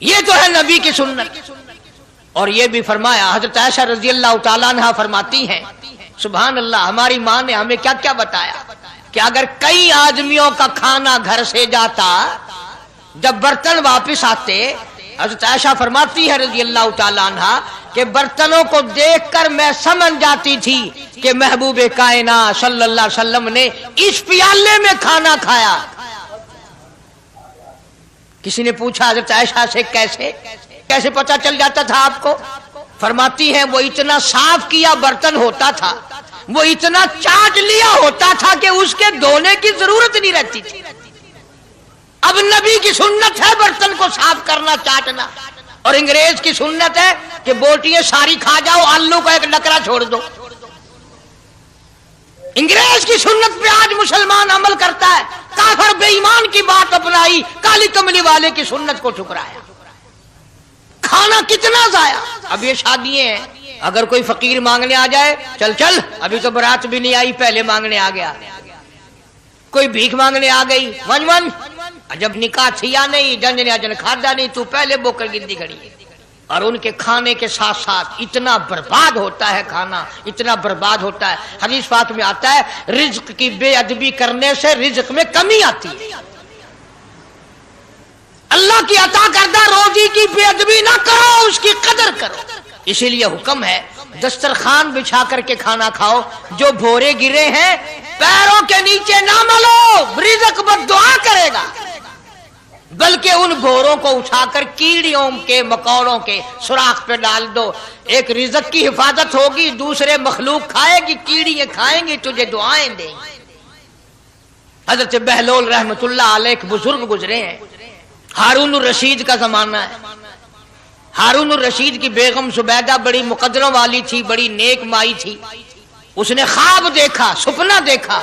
یہ تو ہے نبی کی سنت. اور یہ بھی فرمایا, حضرت عائشہ رضی اللہ تعالیٰ عنہا فرماتی ہیں, سبحان اللہ, ہماری ماں نے ہمیں کیا کیا بتایا کہ اگر کئی آدمیوں کا کھانا گھر سے جاتا, جب برتن واپس آتے, حضرت عائشہ فرماتی ہے رضی اللہ تعالیٰ عنہا کہ برتنوں کو دیکھ کر میں سمجھ جاتی تھی کہ محبوب کائنات صلی اللہ علیہ وسلم نے اس پیالے میں کھانا کھایا. کسی نے پوچھا حضرت عائشہ سے کیسے پتہ چل جاتا تھا آپ کو؟ فرماتی ہیں وہ اتنا صاف کیا برتن ہوتا تھا, وہ اتنا چاٹ لیا ہوتا تھا کہ اس کے دھونے کی ضرورت نہیں رہتی تھی. اب نبی کی سنت ہے برتن کو صاف کرنا, چاٹنا, اور انگریز کی سنت ہے کہ بوٹیاں ساری کھا جاؤ, آلو کا ایک نکرا چھوڑ دو. انگریز کی سنت پہ آج مسلمان عمل کرتا ہے, کافر بے ایمان کی بات اپنائی, کالی کملی والے کی سنت کو ٹھکرایا. کھانا کتنا ضائع. اب یہ شادیاں ہیں, اگر کوئی فقیر مانگنے آ جائے, چل ابھی تو برات بھی نہیں آئی پہلے مانگنے آ گیا. کوئی بھیک مانگنے آ گئی, ون جب نکاح تھیا نہیں, جنج نے اجن کھادا نہیں, تو پہلے بوکر گندی کھڑی ہے. اور ان کے کھانے کے ساتھ ساتھ اتنا برباد ہوتا ہے کھانا, اتنا برباد ہوتا ہے. حدیث پاک میں آتا ہے رزق کی بے ادبی کرنے سے رزق میں کمی آتی ہے. اللہ کی عطا کردہ روزی کی بے ادبی نہ کرو, اس کی قدر کرو. اسی لیے حکم ہے دسترخوان بچھا کر کے کھانا کھاؤ. جو بھورے گرے ہیں پیروں کے نیچے نہ ملو, رزق بد دعا کرے گا, بلکہ ان بھوروں کو اٹھا کر کیڑیوں کے مکوڑوں کے سوراخ پہ ڈال دو. ایک رزق کی حفاظت ہوگی, دوسرے مخلوق کھائے گی, کیڑیاں کھائیں گی, تجھے دعائیں دیں گی. حضرت بہلول رحمت اللہ علیہ ایک بزرگ گزرے ہیں, ہارون الرشید کا زمانہ ہے. ہارون الرشید کی بیگم زبیدہ بڑی مقدروں والی تھی, بڑی نیک مائی تھی. اس نے خواب دیکھا, سپنا دیکھا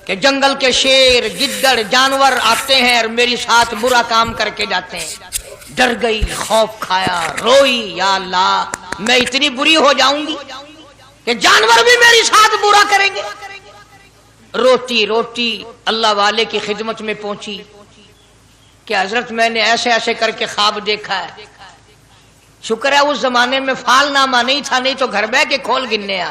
کہ جنگل کے شیر, گدڑ, جانور آتے ہیں اور میری ساتھ برا کام کر کے جاتے ہیں. ڈر گئی, خوف کھایا, روئی, یا اللہ میں اتنی بری ہو جاؤں گی کہ جانور بھی میری ساتھ برا کریں گے. روتی اللہ والے کی خدمت میں پہنچی کہ حضرت میں نے ایسے کر کے خواب دیکھا ہے. شکر ہے اس زمانے میں فال نامہ نہیں تھا, نہیں تو گھر بہ کے کھول گننے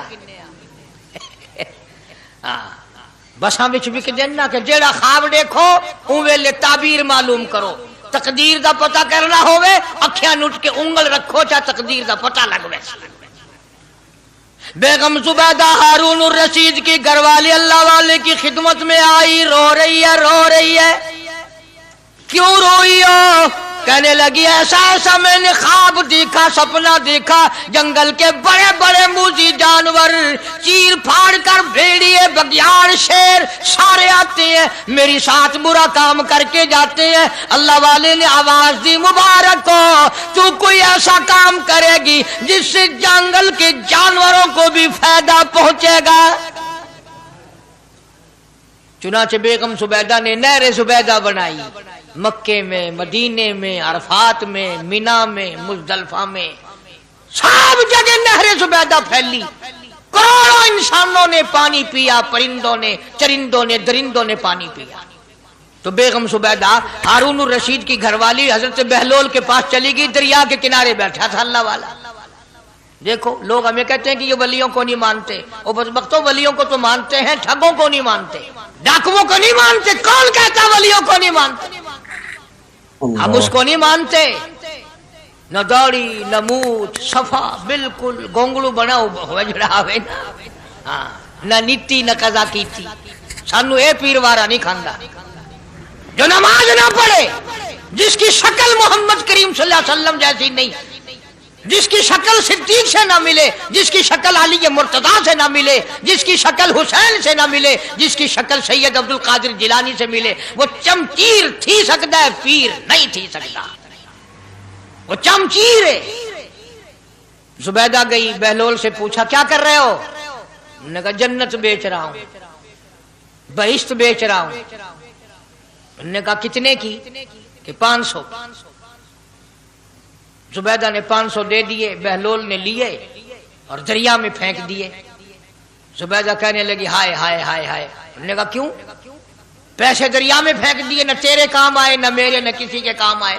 بساں وچ وک دینا کہ جیڑا خواب دیکھو اون ویلے تعبیر معلوم کرو. تقدیر دا پتہ کرنا ہوئے اکھیاں نٹ کے انگل رکھو, چا تقدیر دا پتہ لگ ویسے. بیگم زبیدہ ہارون الرشید کی گھر والی اللہ والے کی خدمت میں آئی, رو رہی ہے. کیوں روئی ہو؟ کہنے لگی ایسا میں نے خواب دیکھا, سپنا دیکھا, جنگل کے بڑے بڑے موذی جانور چیر پھاڑ کر بھیڑیے, بگیاڑ, شیر سارے آتے ہیں, میری ساتھ برا کام کر کے جاتے ہیں. اللہ والے نے آواز دی, مبارک ہو, تو کوئی ایسا کام کرے گی جس سے جنگل کے جانوروں کو بھی فائدہ پہنچے گا. چنانچہ بیگم زبیدہ نے نہر زبیدہ بنائی, مکے میں, مدینے میں, عرفات میں, مینا میں, مزدلفہ میں, سب جگہ نہر زبیدہ پھیلی. کروڑوں انسانوں نے پانی پیا, پرندوں نے, چرندوں نے, درندوں نے پانی پیا. تو بیگم زبیدہ ہارون الرشید کی گھر والی حضرت بہلول کے پاس چلی گئی, دریا کے کنارے بیٹھا تھا اللہ والا. دیکھو لوگ ہمیں کہتے ہیں کہ یہ ولیوں کو نہیں مانتے, وہ بدبختوں ولیوں کو تو مانتے ہیں, ٹھگوں کو نہیں مانتے, ڈاکوؤں کو نہیں مانتے. کون کہتا ولیوں کو نہیں مانتے؟ ہم اس کو نہیں مانتے. نہ داڑھی نہ مونچھ, صفا بالکل گونگلو بنا ہوا جڑا ہوئے نا, نہ نیتی نہ قضا کیتی. سانو اے پیروارا نہیں کھاندا جو نماز نہ پڑھے, جس کی شکل محمد کریم صلی اللہ علیہ وسلم جیسی نہیں, جس کی شکل صدیق سے نہ ملے, جس کی شکل علی مرتضیٰ سے نہ ملے, جس کی شکل حسین سے نہ ملے, جس کی شکل سید عبد القادر جیلانی سے ملے, وہ چمچیر تھی سکتا ہے, پیر نہیں تھی سکتا, وہ چمچیر ہے. زبیدہ گئی, بہلول سے پوچھا کیا کر رہے ہو؟ انہوں نے کہا جنت بیچ رہا ہوں, بہشت بیچ رہا ہوں. انہوں نے کہا کتنے کی؟ کہ 500. زبیدہ نے 500 دے دیے, بہلول نے لیے اور دریا میں پھینک دیے. زبیدہ کہنے لگی ہائے ہائے ہائے ہائے. انہوں نے کہا کیوں؟ پیسے دریا میں پھینک دیے, نہ تیرے کام آئے, نہ میرے, نہ کسی کے کام آئے.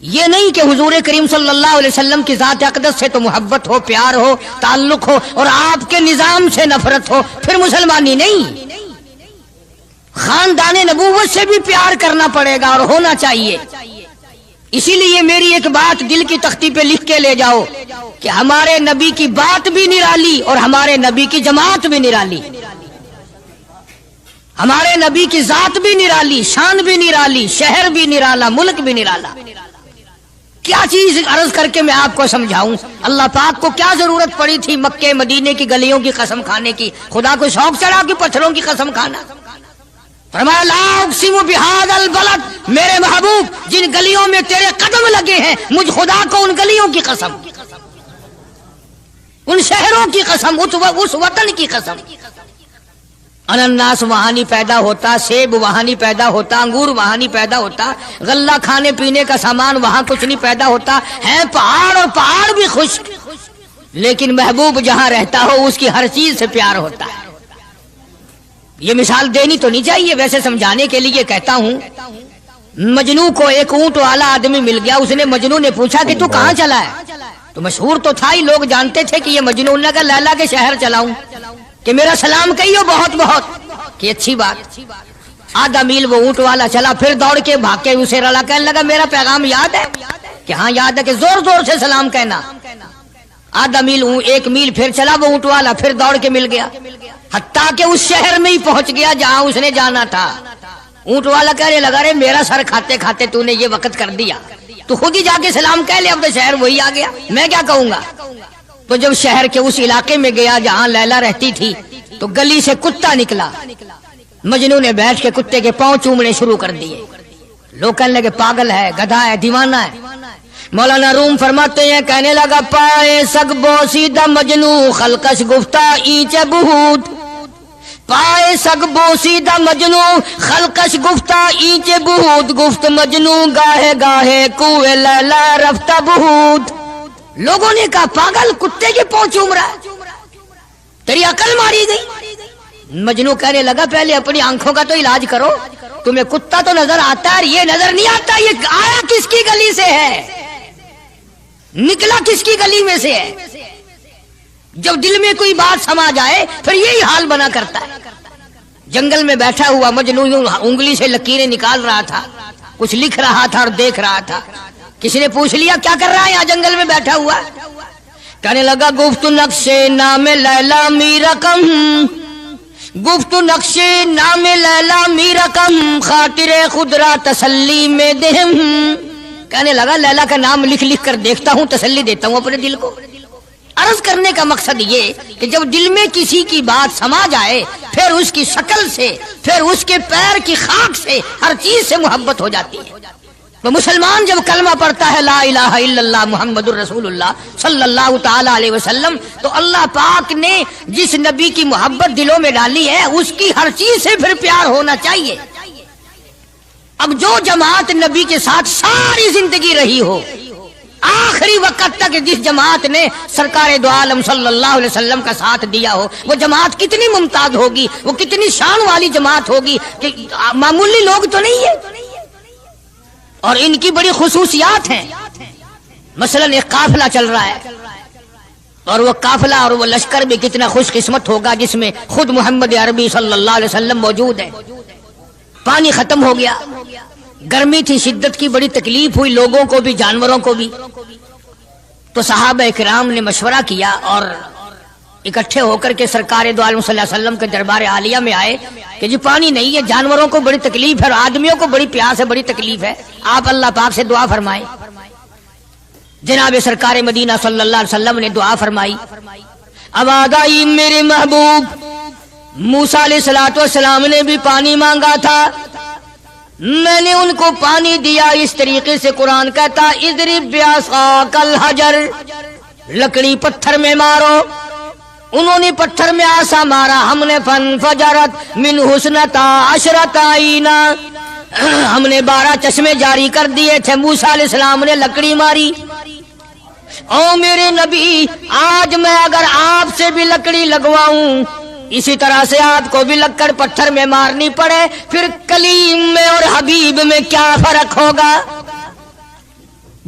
یہ نہیں کہ حضور کریم صلی اللہ علیہ وسلم کی ذات اقدس سے تو محبت ہو، پیار ہو، تعلق ہو، اور آپ کے نظام سے نفرت ہو، پھر مسلمانی نہیں۔ خاندان نبوت سے بھی پیار کرنا پڑے گا اور ہونا چاہیے۔ اسی لیے میری ایک بات دل کی تختی پہ لکھ کے لے جاؤ کہ ہمارے نبی کی بات بھی نرالی اور ہمارے نبی کی جماعت بھی نرالی، ہمارے نبی کی ذات بھی نرالی، شان بھی نرالی، شہر بھی نرالا، ملک بھی نرالا۔ کیا چیز عرض کر کے میں آپ کو سمجھاؤں؟ اللہ پاک کو کیا ضرورت پڑی تھی مکے مدینے کی گلیوں کی قسم کھانے کی؟ خدا کو شوق چڑھا کہ پتھروں کی قسم کھانا؟ فرمایا لا اقسم بہذا البلد، میرے محبوب جن گلیوں میں تیرے قدم لگے ہیں مجھ خدا کو ان گلیوں کی قسم، ان شہروں کی قسم، اس وطن کی قسم۔ انناس وہاں نہیں پیدا ہوتا، سیب وہاں نہیں پیدا ہوتا، انگور وہاں نہیں پیدا ہوتا، غلہ کھانے پینے کا سامان وہاں کچھ نہیں پیدا ہوتا ہے، پہاڑ اور پہاڑ بھی خشک، لیکن محبوب جہاں رہتا ہو اس کی ہر چیز سے پیار ہوتا ہے۔ یہ مثال دینی تو نہیں چاہیے، ویسے سمجھانے کے لیے کہتا ہوں۔ مجنو کو ایک اونٹ والا آدمی مل گیا، اس نے مجنو نے پوچھا کہ تو کہاں چلا ہے؟ تو مشہور تو تھا ہی، لوگ جانتے تھے کہ یہ مجنو نے کہا لیلا کے شہر چلاؤں کہ میرا سلام کہیو بہت بہت، کہ اچھی بات۔ آدھا میل وہ اونٹ والا چلا، پھر دوڑ کے بھاگ کے اسے رلا، کہنے لگا میرا پیغام یاد ہے؟ کہ ہاں یاد ہے، کہ زور زور سے سلام کہنا۔ آدھا میل، ایک میل پھر چلا وہ اونٹ والا، پھر دوڑ کے مل گیا، حتیٰ کہ اس شہر میں ہی پہنچ گیا جہاں اس نے جانا تھا۔ اونٹ والا کہنے لگا رے میرا سر کھاتے کھاتے تو نے یہ وقت کر دیا، تو خود ہی جا کے سلام کہہ لے، اب تو شہر وہی آ گیا، میں کیا کہوں گا؟ تو جب شہر کے اس علاقے میں گیا جہاں لیلا رہتی تھی تو گلی سے کتا نکلا، مجنو نے بیٹھ کے کتے کے پاؤں چومنے شروع کر دیے۔ لوگ کہنے لگے پاگل ہے، گدھا ہے، دیوانہ ہے۔ مولانا روم فرماتے ہیں کہنے لگا پائے سگ بوسیدہ مجنو خلقش گفتہ اینچ بہود، پائے سگ بوسیدہ مجنو خلقش گفتہ اینچ بہود، گفت مجنو گاہے گاہے کوئے لیلا رفتہ بہود۔ لوگوں نے کہا پاگل، کتے کے پاؤں چوم رہا ہے، تیری عقل ماری گئی۔ مجنو کہنے لگا پہلے اپنی آنکھوں کا تو علاج کرو، تمہیں کتا تو نظر آتا ہے، یہ نظر نہیں آتا، یہ آیا کس کی گلی سے ہے، نکلا کس کی گلی میں سے ہے؟ جب دل میں کوئی بات سما جائے پھر یہی حال بنا کرتا ہے۔ جنگل میں بیٹھا ہوا مجنو انگلی سے لکیریں نکال رہا تھا، کچھ لکھ رہا تھا اور دیکھ رہا تھا۔ کسی نے پوچھ لیا کیا کر رہا ہے یہاں جنگل میں بیٹھا ہوا؟ کہنے لگا گفت نقش نام لیلا می رقم، گفت نقش نام لیلا می رقم، خاطر خود را تسلی میں دہم۔ کہنے لگا لیلا کا نام لکھ لکھ کر دیکھتا ہوں، تسلی دیتا ہوں اپنے دل کو۔ عرض کرنے کا مقصد یہ کہ جب دل میں کسی کی بات سما جائے پھر اس کی شکل سے، پھر اس کے پیر کی خاک سے، ہر چیز سے محبت ہو جاتی ہے۔ تو مسلمان جب کلمہ پڑھتا ہے لا الہ الا اللہ محمد الرسول اللہ صلی اللہ تعالی علیہ وسلم، تو اللہ پاک نے جس نبی کی محبت دلوں میں ڈالی ہے اس کی ہر چیز سے پھر پیار ہونا چاہیے۔ اب جو جماعت نبی کے ساتھ ساری زندگی رہی ہو، آخری وقت تک جس جماعت نے سرکار دو عالم صلی اللہ علیہ وسلم کا ساتھ دیا ہو، وہ جماعت کتنی ممتاز ہوگی، وہ کتنی شان والی جماعت ہوگی کہ معمولی لوگ تو نہیں ہے، اور ان کی بڑی خصوصیات ہیں۔ مثلا ایک قافلہ چل رہا ہے، اور وہ قافلہ اور وہ لشکر بھی کتنا خوش قسمت ہوگا جس میں خود محمد عربی صلی اللہ علیہ وسلم موجود ہے۔ پانی ختم ہو گیا، گرمی تھی، شدت کی بڑی تکلیف ہوئی لوگوں کو بھی جانوروں کو بھی، تو صحابہ کرام نے مشورہ کیا اور اکٹھے ہو کر کے سرکار دو عالم صلی اللہ علیہ وسلم کے دربار عالیہ میں آئے کہ جی پانی نہیں ہے، جانوروں کو بڑی تکلیف ہے اور آدمیوں کو بڑی پیاس ہے، بڑی تکلیف ہے، آپ اللہ پاک سے دعا فرمائیں۔ جناب سرکار مدینہ صلی اللہ علیہ وسلم نے دعا فرمائی۔ آواز آئی میرے محبوب موسیٰ علیہ السلام نے بھی پانی مانگا تھا، میں نے ان کو پانی دیا۔ اس طریقے سے قرآن کہتا اضرب بعصاک الحجر، لکڑی پتھر میں مارو، انہوں نے پتھر میں آسا مارا، ہم نے فانفجرت من حسنتا عشرت عینا، ہم نے 12 چشمے جاری کر دیے تھے۔ موسیٰ علیہ السلام نے لکڑی ماری۔ او میرے نبی، آج میں اگر آپ سے بھی لکڑی لگواؤں، اسی طرح سے آپ کو بھی لکڑ پتھر میں مارنی پڑے، پھر کلیم میں اور حبیب میں کیا فرق ہوگا؟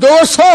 200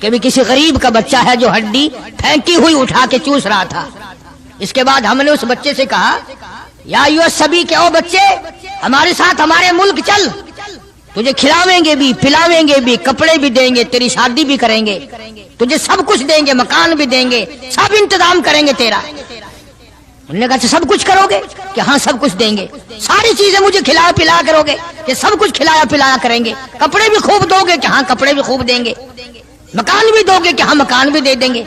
کہ بھی کسی غریب کا بچہ ہے جو ہڈی پھینکی ہوئی اٹھا کے چوس رہا تھا. اس کے بعد ہم نے اس بچے سے کہا یا ایھا الصبی کہ او بچے ہمارے ساتھ ہمارے ملک چل, تجھے کھلاویں گے بھی پلاویں گے بھی کپڑے بھی دیں گے, تیری شادی بھی کریں گے, تجھے سب کچھ دیں گے, مکان بھی دیں گے, سب انتظام کریں گے تیرا. انہوں نے کہا سب کچھ کرو گے کہ ہاں سب کچھ دیں گے, ساری چیزیں مجھے کھلایا پلایا کرو گے کہ سب کچھ کھلایا پلایا کریں گے, کپڑے بھی خوب دو گے کہ ہاں کپڑے بھی خوب دیں گے, مکان بھی دو گے کہ ہاں مکان بھی دے دیں گے.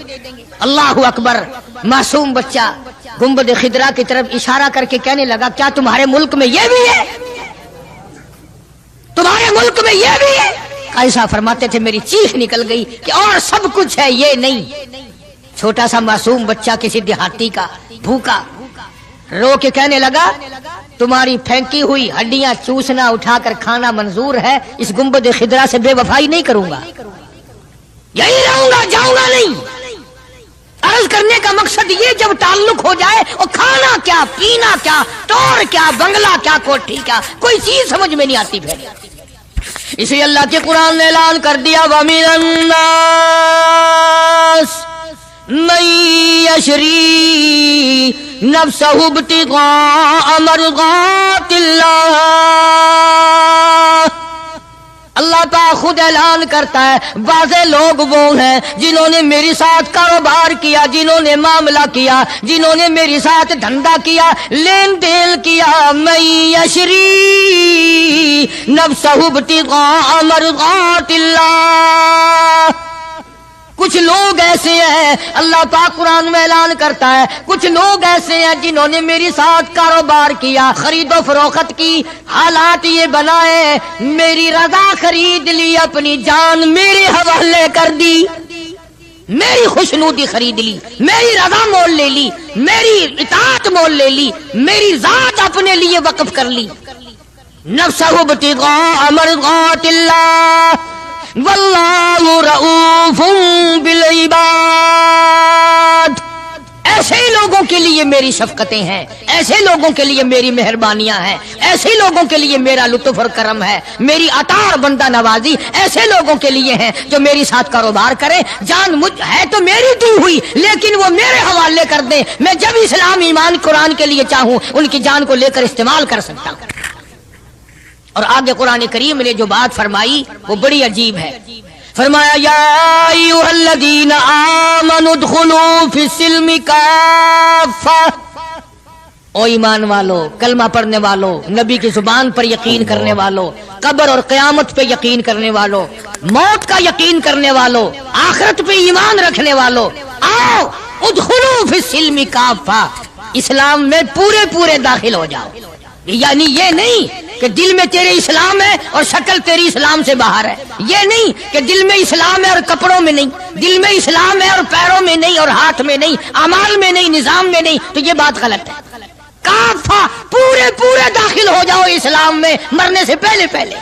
اللہ اکبر. معصوم بچہ گنبد خضرا کی طرف اشارہ کر کے کہنے لگا کیا تمہارے ملک میں یہ بھی ہے, تمہارے ملک میں یہ بھی ہے؟ ایسا فرماتے تھے میری چیخ نکل گئی کہ اور سب کچھ ہے یہ نہیں. چھوٹا سا معصوم بچہ کسی دیہاتی کا بھوکا رو کے کہنے لگا تمہاری پھینکی ہوئی ہڈیاں چوسنا اٹھا کر کھانا منظور ہے, اس گنبد خضرا سے بے وفائی نہیں کروں گا, یہی رہوں گا, جاؤں گا نہیں. عرض کرنے کا مقصد یہ جب تعلق ہو جائے اور کھانا کیا پینا کیا ٹور کیا بنگلہ کیا کوٹھی کیا کوئی چیز سمجھ میں نہیں آتی. پھر اسی اللہ کے قرآن نے اعلان کر دیا وَمِنَ النَّاسِ مَن يَشْرِي نَفْسَهُ ابْتِغَاءَ مَرْضَاتِ اللَّهِ. اللہ تعالیٰ خود اعلان کرتا ہے بعض لوگ وہ ہیں جنہوں نے میرے ساتھ کاروبار کیا, جنہوں نے معاملہ کیا, جنہوں نے میرے ساتھ دھندا کیا, لین دین کیا. من یشری نفسہ ابتغاء مرضات اللہ. کچھ لوگ ایسے ہیں, اللہ پاک قرآن میں اعلان کرتا ہے کچھ لوگ ایسے ہیں جنہوں نے میرے ساتھ کاروبار کیا, خرید و فروخت کی, حالات یہ بنائے میری رضا خرید لی, اپنی جان میرے حوالے کر دی, میری خوشنودی خرید لی, میری رضا مول لے لی, میری اطاعت مول لے لی, میری ذات اپنے لیے وقف کر لی. نفسہ ابتغاء مرضات اللہ واللہ رؤوف بالعباد. ایسے لوگوں کے لیے میری شفقتیں ہیں, ایسے لوگوں کے لیے میری مہربانیاں ہیں, ایسے لوگوں کے لیے میرا لطف اور کرم ہے, میری عطا اور بندہ نوازی ایسے لوگوں کے لیے ہیں جو میری ساتھ کاروبار کریں. جان مجھ ہے تو میری دی ہوئی لیکن وہ میرے حوالے کر دیں, میں جب اسلام ایمان قرآن کے لیے چاہوں ان کی جان کو لے کر استعمال کر سکتا ہوں. اور آگے قرآن کریم نے جو بات فرمائی وہ بڑی عجیب ہے. فرمایا یا ایھا الذین آمنوا ادخلوا فی السلم کافہ. او ایمان والو, کلمہ پڑھنے والو, نبی کی زبان پر یقین کرنے والو, قبر اور قیامت پہ یقین کرنے والو, موت کا یقین کرنے والو, آخرت پہ ایمان رکھنے والو, آؤ ادخلوا فی السلم کافہ, اسلام میں پورے پورے داخل ہو جاؤ. یعنی یہ نہیں کہ دل میں تیرے اسلام ہے اور شکل تیری اسلام سے باہر ہے, یہ نہیں کہ دل میں اسلام ہے اور کپڑوں میں نہیں, دل میں اسلام ہے اور پیروں میں نہیں اور ہاتھ میں نہیں, اعمال میں نہیں, نظام میں نہیں, تو یہ بات غلط ہے. کافہ پورے پورے داخل ہو جاؤ اسلام میں مرنے سے پہلے پہلے.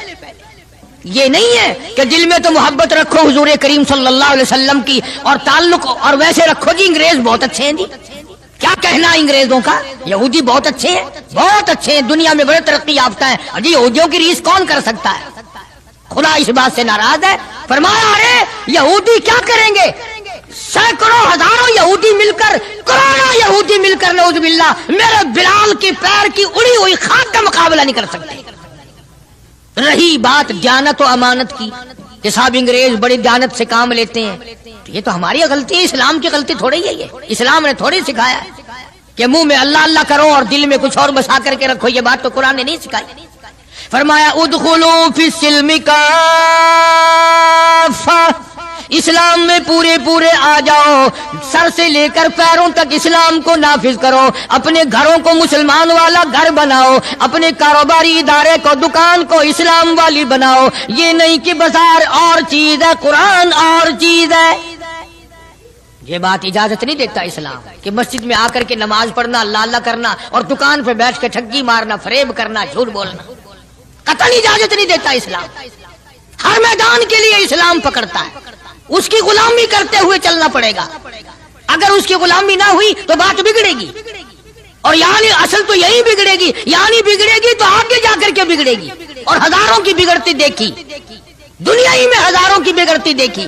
یہ نہیں ہے کہ دل میں تو محبت رکھو حضور کریم صلی اللہ علیہ وسلم کی اور تعلق, اور ویسے رکھو جی انگریز بہت اچھے ہیں جی, کیا کہنا انگریزوں کا, یہودی بہت اچھے ہیں, بہت اچھے ہیں, دنیا میں بڑے ترقی یافتہ ہیں. جی یہودیوں کی ریس کون کر سکتا ہے؟ خدا اس بات سے ناراض ہے. فرمایا ارے یہودی کیا کریں گے, سینکڑوں ہزاروں یہودی مل کر, کروڑوں یہودی مل کر نعوذ باللہ میرے بلال کی پیر کی اڑی ہوئی خاک کا مقابلہ نہیں کر سکتے. رہی بات دیانت و امانت کی کہ صاحب انگریز بڑی دیانت سے کام لیتے ہیں, یہ تو ہماری غلطی ہے, اسلام کی غلطی تھوڑی ہے. یہ اسلام نے تھوڑی سکھایا ہے کہ منہ میں اللہ اللہ کرو اور دل میں کچھ اور بسا کر کے رکھو, یہ بات تو قرآن نے نہیں سکھائی. فرمایا ادخلوا فی السلم کافہ, اسلام میں پورے پورے آ جاؤ, سر سے لے کر پیروں تک اسلام کو نافذ کرو, اپنے گھروں کو مسلمان والا گھر بناؤ, اپنے کاروباری ادارے کو دکان کو اسلام والی بناؤ. یہ نہیں کہ بازار اور چیز ہے قرآن اور چیز ہے. یہ بات اجازت نہیں دیتا اسلام کہ مسجد میں آ کر کے نماز پڑھنا, اللہ اللہ کرنا اور دکان پہ بیٹھ کے ٹھگی مارنا, فریب کرنا, جھوٹ بولنا, قطعی اجازت نہیں دیتا اسلام. ہر میدان کے لیے اسلام پکڑتا ہے, اس کی غلامی کرتے ہوئے چلنا پڑے گا. اگر اس کی غلامی نہ ہوئی تو بات بگڑے گی, اور یعنی اصل تو یہی بگڑے گی, یعنی بگڑے گی تو آگے جا کر کے بگڑے گی. اور ہزاروں کی بگڑتی دیکھی, دنیا ہی میں ہزاروں کی بگڑتی دیکھی.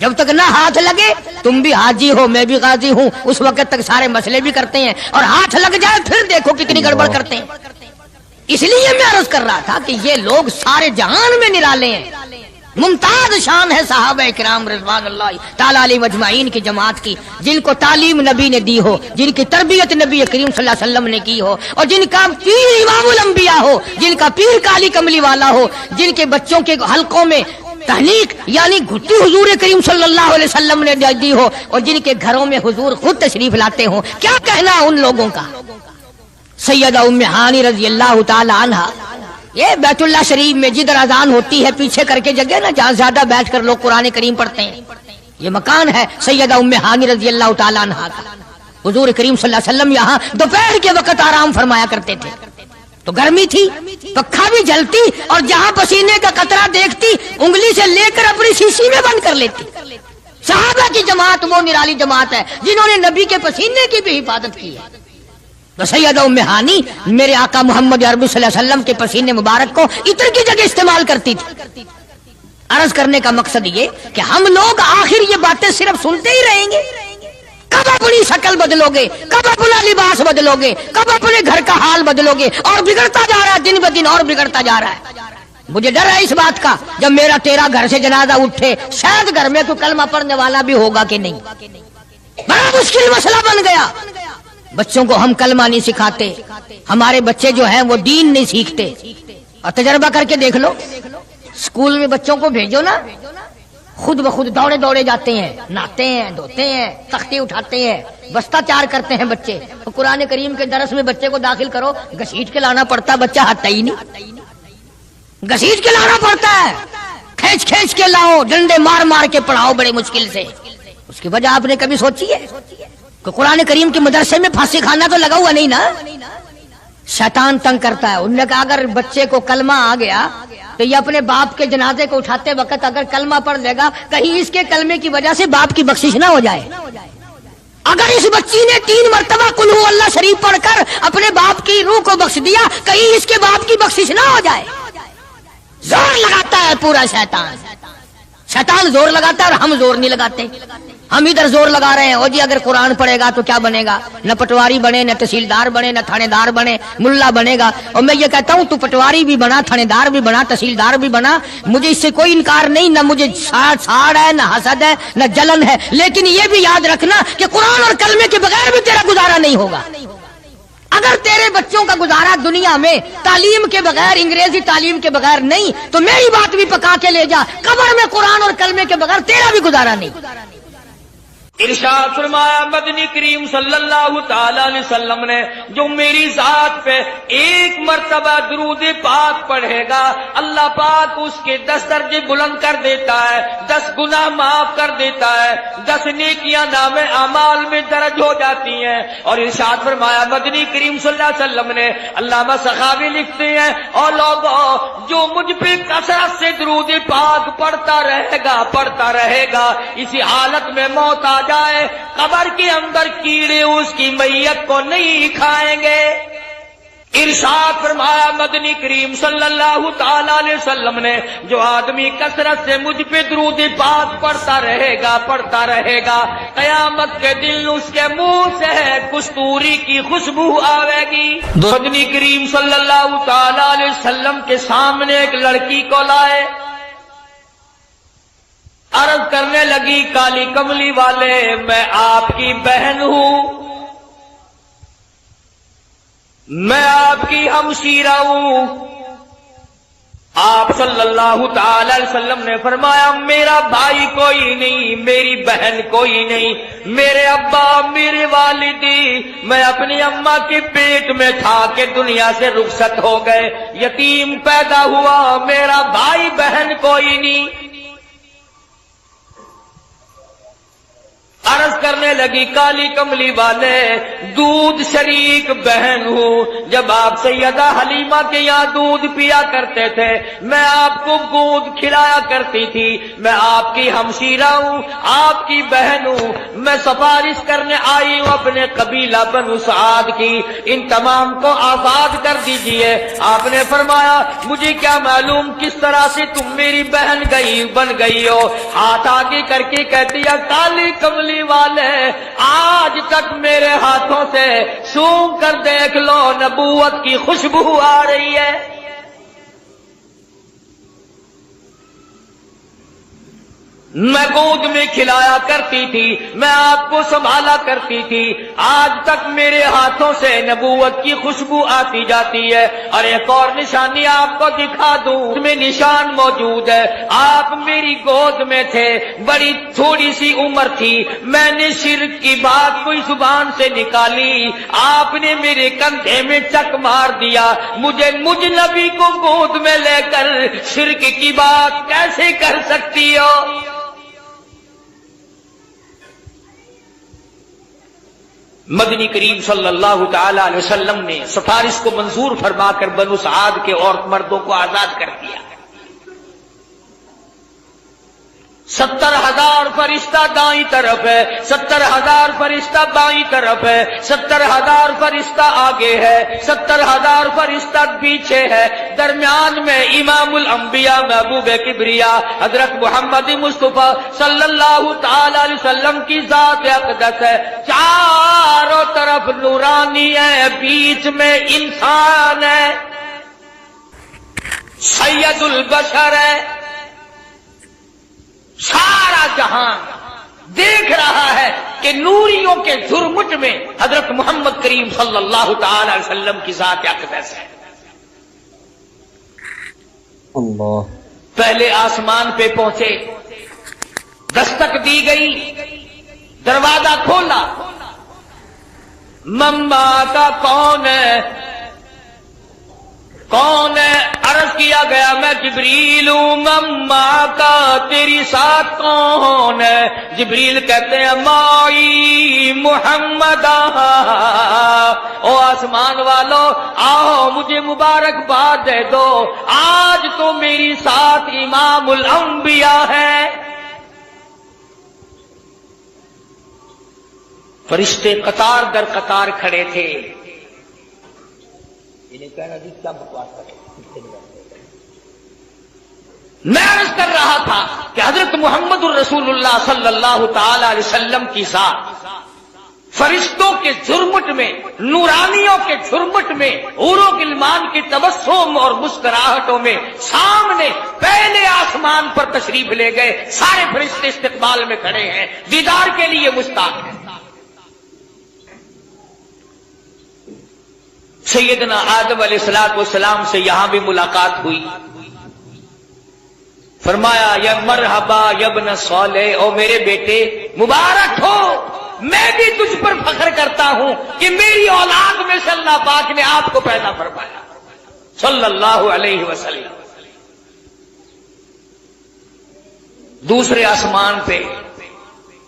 جب تک نہ ہاتھ لگے، تم بھی حاجی ہو میں بھی غازی ہوں، اس وقت تک سارے مسئلے بھی کرتے ہیں، اور ہاتھ لگ جائے پھر دیکھو کتنی گڑبڑ کرتے ہیں۔ اس لیے میں عرض کر رہا تھا کہ یہ لوگ سارے جہان میں نرالے ہیں، ممتاز شان ہے صحابہ کرام رضوان اللہ تعالی علیہ اجمعین کی جماعت کی، جن کو تعلیم نبی نے دی ہو، جن کی تربیت نبی کریم صلی اللہ علیہ وسلم نے کی ہو، اور جن کا پیر امام الانبیاء ہو، جن کا پیر کالی کملی والا ہو، جن کے بچوں کے حلقوں میں تحنیک یعنی گھٹی حضور کریم صلی اللہ علیہ وسلم نے دی ہو، اور جن کے گھروں میں حضور خود تشریف لاتے ہوں۔ کیا کہنا ان لوگوں کا؟ سیدہ ام ہانی رضی اللہ تعالی عنہا، یہ بیت اللہ شریف میں جدھر اذان ہوتی ہے پیچھے کر کے جگہ نا جہاں زیادہ بیٹھ کر لوگ قرآن کریم پڑھتے ہیں، یہ مکان ہے سیدہ ام ہانی رضی اللہ تعالی عنہا کا۔ حضور کریم صلی اللہ علیہ وسلم یہاں دوپہر کے وقت آرام فرمایا کرتے تھے، تو گرمی تھی، پکھا بھی جلتی، اور جہاں پسینے کا قطرہ دیکھتی انگلی سے لے کر اپنی شیشی میں بند کر لیتی۔ صحابہ کی جماعت وہ نرالی جماعت ہے جنہوں نے نبی کے پسینے کی بھی حفاظت کی ہے۔ تو سیدہ ام ہانی میرے آقا محمد عربی صلی اللہ علیہ وسلم کے پسینے مبارک کو عطر کی جگہ استعمال کرتی تھی۔ عرض کرنے کا مقصد یہ کہ ہم لوگ آخر یہ باتیں صرف سنتے ہی رہیں گے؟ کب اپنی شکل بدلو گے؟ کب اپنا لباس بدلو گے؟ کب اپنے گھر کا حال بدلو گے؟ اور بگڑتا جا رہا ہے، دن بدن اور بگڑتا جا رہا ہے۔ مجھے ڈر ہے اس بات کا، جب میرا تیرا گھر سے جنازہ اٹھے شاید گھر میں کوئی کلمہ پڑھنے والا بھی ہوگا کہ نہیں۔ بڑا مشکل مسئلہ بن گیا۔ بچوں کو ہم کلمہ نہیں سکھاتے، ہمارے بچے جو ہیں وہ دین نہیں سیکھتے۔ اور تجربہ کر کے دیکھ لو، اسکول میں بچوں کو بھیجو نا، خود بخود دوڑے دوڑے جاتے ہیں، نہاتے ہیں، دھوتے ہیں، تختے اٹھاتے ہیں، بستہ چار کرتے ہیں بچے۔ اور قرآن کریم کے درس میں بچے کو داخل کرو، گھسیٹ کے لانا پڑتا ہے، بچہ ہٹتا ہی نہیں، گھسیٹ کے لانا پڑتا ہے، کھینچ کھینچ کے لاؤ، ڈنڈے مار مار کے پڑھاؤ بڑے مشکل سے۔ اس کی وجہ آپ نے کبھی سوچی ہے کہ قرآن کریم کے مدرسے میں پھانسی کھانا تو لگا ہوا نہیں نا؟ شیطان تنگ کرتا ہے۔ انہوں نے کہا اگر بچے کو کلمہ آ گیا تو یہ اپنے باپ کے جنازے کو اٹھاتے وقت اگر کلمہ پڑھ دے گا، کہیں اس کے کلمے کی وجہ سے باپ کی بخشش نہ ہو جائے۔ اگر اس بچی نے 3 مرتبہ قل ہو اللہ شریف پڑھ کر اپنے باپ کی روح کو بخش دیا، کہیں اس کے باپ کی بخشش نہ ہو جائے۔ زور لگاتا ہے پورا شیطان، شیطان زور لگاتا ہے اور ہم زور نہیں لگاتے۔ ہم ادھر زور لگا رہے ہیں، او جی اگر قرآن پڑھے گا تو کیا بنے گا؟ نہ پٹواری بنے، نہ تحصیلدار بنے، نہ تھانے دار بنے، ملا بنے گا۔ اور میں یہ کہتا ہوں تو پٹواری بھی بنا، تھانے دار بھی بنا، تحصیلدار بھی بنا، مجھے اس سے کوئی انکار نہیں، نہ مجھے ساڑ ہے، نہ حسد ہے، نہ جلن ہے، لیکن یہ بھی یاد رکھنا کہ قرآن اور کلمے کے بغیر بھی تیرا گزارا نہیں ہوگا۔ اگر تیرے بچوں کا گزارا دنیا میں تعلیم کے بغیر، انگریزی تعلیم کے بغیر نہیں، تو میری بات بھی پکا کے لے جا، قبر میں قرآن اور کلمے کے بغیر تیرا بھی گزارا نہیں۔ ارشاد فرمایا مدنی کریم صلی اللہ تعالی علیہ وسلم نے جو میری ذات پہ 1 مرتبہ درود پاک پڑھے گا، اللہ پاک اس کے 10 درجے بلند کر دیتا ہے، 10 گناہ معاف کر دیتا ہے، 10 نیکیاں نام اعمال میں درج ہو جاتی ہیں۔ اور ارشاد فرمایا مدنی کریم صلی اللہ علیہ وسلم نے، علامہ سخاوی لکھتے ہیں، اور لوگوں جو مجھ پہ کثرت سے درود پاک پڑھتا رہے گا اسی حالت میں موت آ جائے، قبر کے اندر کیڑے اس کی میت کو نہیں کھائیں گے۔ ارشاد فرمایا مدنی کریم صلی اللہ تعالی علیہ وسلم نے جو آدمی کثرت سے مجھ پہ درود پاک پڑھتا رہے گا قیامت کے دن اس کے منہ سے کستوری کی خوشبو آئے گی۔ مدنی کریم صلی اللہ تعالی علیہ وسلم کے سامنے ایک لڑکی کو لائے، عرض کرنے لگی کالی کملی والے میں آپ کی بہن ہوں، میں آپ کی ہمشیرہ ہوں۔ آپ صلی اللہ تعالی علیہ وسلم نے فرمایا میرا بھائی کوئی نہیں، میری بہن کوئی نہیں، میرے ابا میرے والدی میں اپنی اماں کے پیٹ میں تھا کہ دنیا سے رخصت ہو گئے، یتیم پیدا ہوا، میرا بھائی بہن کوئی نہیں۔ عرض کرنے لگی کالی کملی والے دودھ شریک بہن ہوں، جب آپ سیدہ حلیمہ کے یہاں دودھ پیا کرتے تھے میں آپ کو گود کھلایا کرتی تھی، میں آپ کی ہمشیرہ ہوں، آپ کی بہن ہوں، میں سفارش کرنے آئی ہوں اپنے قبیلہ بنو سعد کی، ان تمام کو آزاد کر دیجئے۔ آپ نے فرمایا مجھے کیا معلوم کس طرح سے تم میری بہن بن گئی ہو، ہاتھ آگے کر کے کہتی ہے کالی کملی والے آج تک میرے ہاتھوں سے سونگھ کر دیکھ لو نبوت کی خوشبو آ رہی ہے۔ میں گود میں کھلایا کرتی تھی، میں آپ کو سنبھالا کرتی تھی، آج تک میرے ہاتھوں سے نبوت کی خوشبو آتی جاتی ہے۔ اور ایک اور نشانی آپ کو دکھا دوں، اس میں نشان موجود ہے، آپ میری گود میں تھے، بڑی تھوڑی سی عمر تھی، میں نے شرک کی بات کوئی زبان سے نکالی، آپ نے میرے کندھے میں چک مار دیا، مجھ نبی کو گود میں لے کر شرک کی بات کیسے کر سکتی ہو؟ مدنی کریم صلی اللہ تعالی علیہ وسلم نے سفارش کو منظور فرما کر بنو سعد کے عورت مردوں کو آزاد کر دیا۔ 70,000 فرشتہ دائیں طرف ہے، 70,000 فرشتہ بائیں طرف ہے، 70,000 فرشتہ آگے ہے، 70,000 فرشتہ پیچھے ہے، درمیان میں امام الانبیاء محبوب کبریا حضرت محمد مصطفیٰ صلی اللہ تعالی علیہ وسلم کی ذات اقدس ہے، چاروں طرف نورانی ہے، بیچ میں انسان ہے، سید البشر ہے، سارا جہان دیکھ رہا ہے کہ نوریوں کے جھرمٹ میں حضرت محمد کریم صلی اللہ تعالی علیہ وسلم کی ذات اقدس ہے۔ اللہ پہلے آسمان پہ پہنچے، دستک دی گئی، دروازہ کھولا، مما کا کون ہے؟ کون ہے؟ عرض کیا گیا میں جبریل ہوں، مما کا تیری ساتھ کون ہے؟ جبریل کہتے ہیں مائی محمد، او آسمان والو آؤ مجھے مبارکباد دے دو، آج تو میری ساتھ امام الانبیاء ہے۔ فرشتے قطار در قطار کھڑے تھے، کیا بکواس کرے، میں عرض کر رہا تھا کہ حضرت محمد الرسول اللہ صلی اللہ تعالی علیہ وسلم کی ذات فرشتوں کے جھرمٹ میں، نورانیوں کے جھرمٹ میں، حور و غلمان کی تبسم اور مسکراہٹوں میں سامنے پہلے آسمان پر تشریف لے گئے، سارے فرشتے استقبال میں کھڑے ہیں، دیدار کے لیے مشتاق ہیں۔ سیدنا آدم علیہ السلام سے یہاں بھی ملاقات ہوئی، فرمایا یا مرحبا یا ابن صالح، او میرے بیٹے مبارک ہو، میں بھی تجھ پر فخر کرتا ہوں کہ میری اولاد میں سے اللہ پاک نے آپ کو پیدا فرمایا صلی اللہ علیہ وسلم۔ دوسرے آسمان پہ،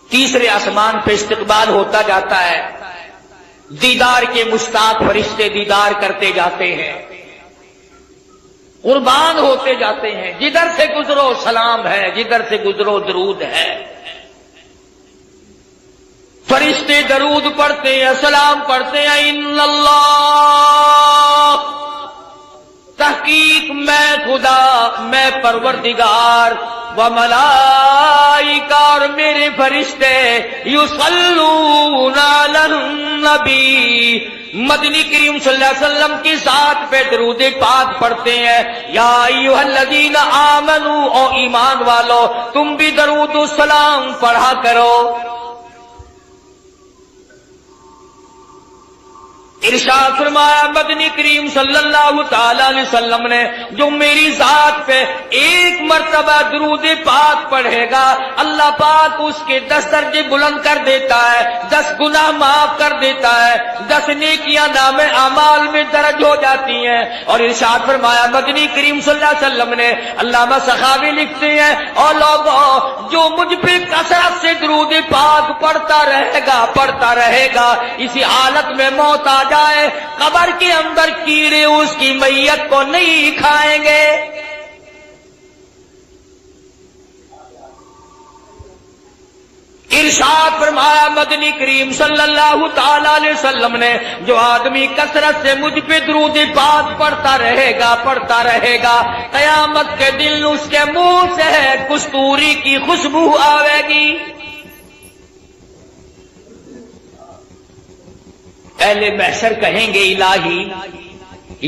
تیسرے آسمان پہ استقبال ہوتا جاتا ہے، دیدار کے مشتاق فرشتے دیدار کرتے جاتے ہیں، قربان ہوتے جاتے ہیں، جدھر سے گزرو سلام ہے، جدھر سے گزرو درود ہے، فرشتے درود پڑھتے ہیں، سلام پڑھتے ہیں، ان اللہ، تحقیق میں خدا، میں پروردگار، و ملائکہ اور میرے فرشتے، یصلون علی النبی، مدنی کریم صلی اللہ علیہ وسلم کی ذات پہ درود پاک پڑھتے ہیں، یا ایھا الذین آمنوا، او ایمان والو تم بھی درود و سلام پڑھا کرو۔ ارشاد فرمایا مدنی کریم صلی اللہ تعالی علیہ وسلم نے جو میری ذات پہ ایک مرتبہ درود پاک پڑھے گا اللہ پاک اس کے 10 درجے بلند کر دیتا ہے، 10 گناہ معاف کر دیتا ہے، 10 نیکیاں نام اعمال میں درج ہو جاتی ہیں۔ اور ارشاد فرمایا مدنی کریم صلی اللہ علیہ وسلم نے، علامہ سخاوی لکھتے ہیں اور لوگوں جو مجھ پہ کثرت سے درود پاک پڑھتا رہے گا اسی حالت میں موت آ جائے قبر کے اندر کیڑے اس کی میت کو نہیں کھائیں گے۔ ارشاد فرمایا مدنی کریم صلی اللہ تعالی علیہ وسلم نے جو آدمی کثرت سے مجھ پہ درود پاک پڑھتا رہے گا قیامت کے دن اس کے منہ سے کستوری کی خوشبو آئے گی۔ اہل محشر کہیں گے الہی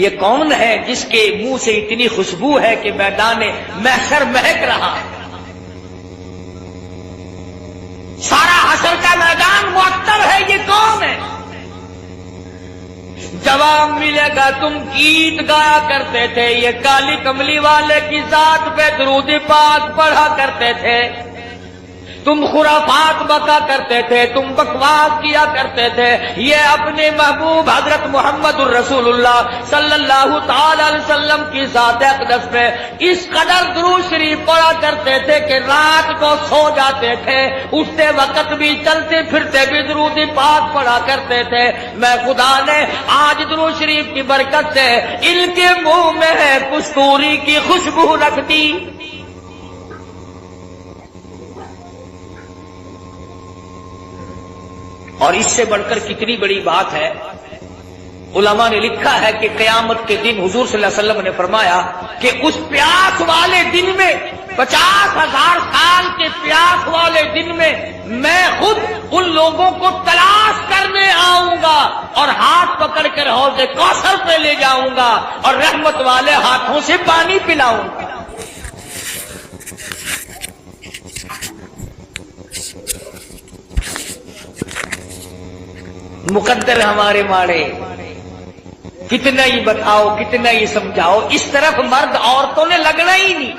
یہ کون ہے جس کے منہ سے اتنی خوشبو ہے کہ میدان محشر مہک رہا ہے، سارا حشر کا میدان معطر ہے، یہ کون ہے؟ جواب ملے گا تم گیت گایا کرتے تھے، یہ کالی کملی والے کی ذات پہ درود پاک پڑھا کرتے تھے، تم خرافات بکا کرتے تھے، تم بکواس کیا کرتے تھے، یہ اپنے محبوب حضرت محمد الرسول اللہ صلی اللہ تعالی علیہ وسلم کی ذات اقدس پہ اس قدر درود شریف پڑھا کرتے تھے کہ رات کو سو جاتے تھے، اٹھتے وقت بھی چلتے پھرتے بھی درود پاک پڑھا کرتے تھے۔ میں خدا نے آج درود شریف کی برکت سے ان کے منہ میں کستوری کی خوشبو رکھ دی۔ اور اس سے بڑھ کر کتنی بڑی بات ہے، علماء نے لکھا ہے کہ قیامت کے دن حضور صلی اللہ علیہ وسلم نے فرمایا کہ اس پیاس والے دن میں 50,000 سال کے پیاس والے دن میں خود ان لوگوں کو تلاش کرنے آؤں گا اور ہاتھ پکڑ کر حوض کوثر پہ لے جاؤں گا اور رحمت والے ہاتھوں سے پانی پلاؤں گا۔ مقدر ہمارے ماڑے، کتنا ہی بتاؤ کتنا ہی سمجھاؤ، اس طرف مرد عورتوں نے لگنا ہی نہیں۔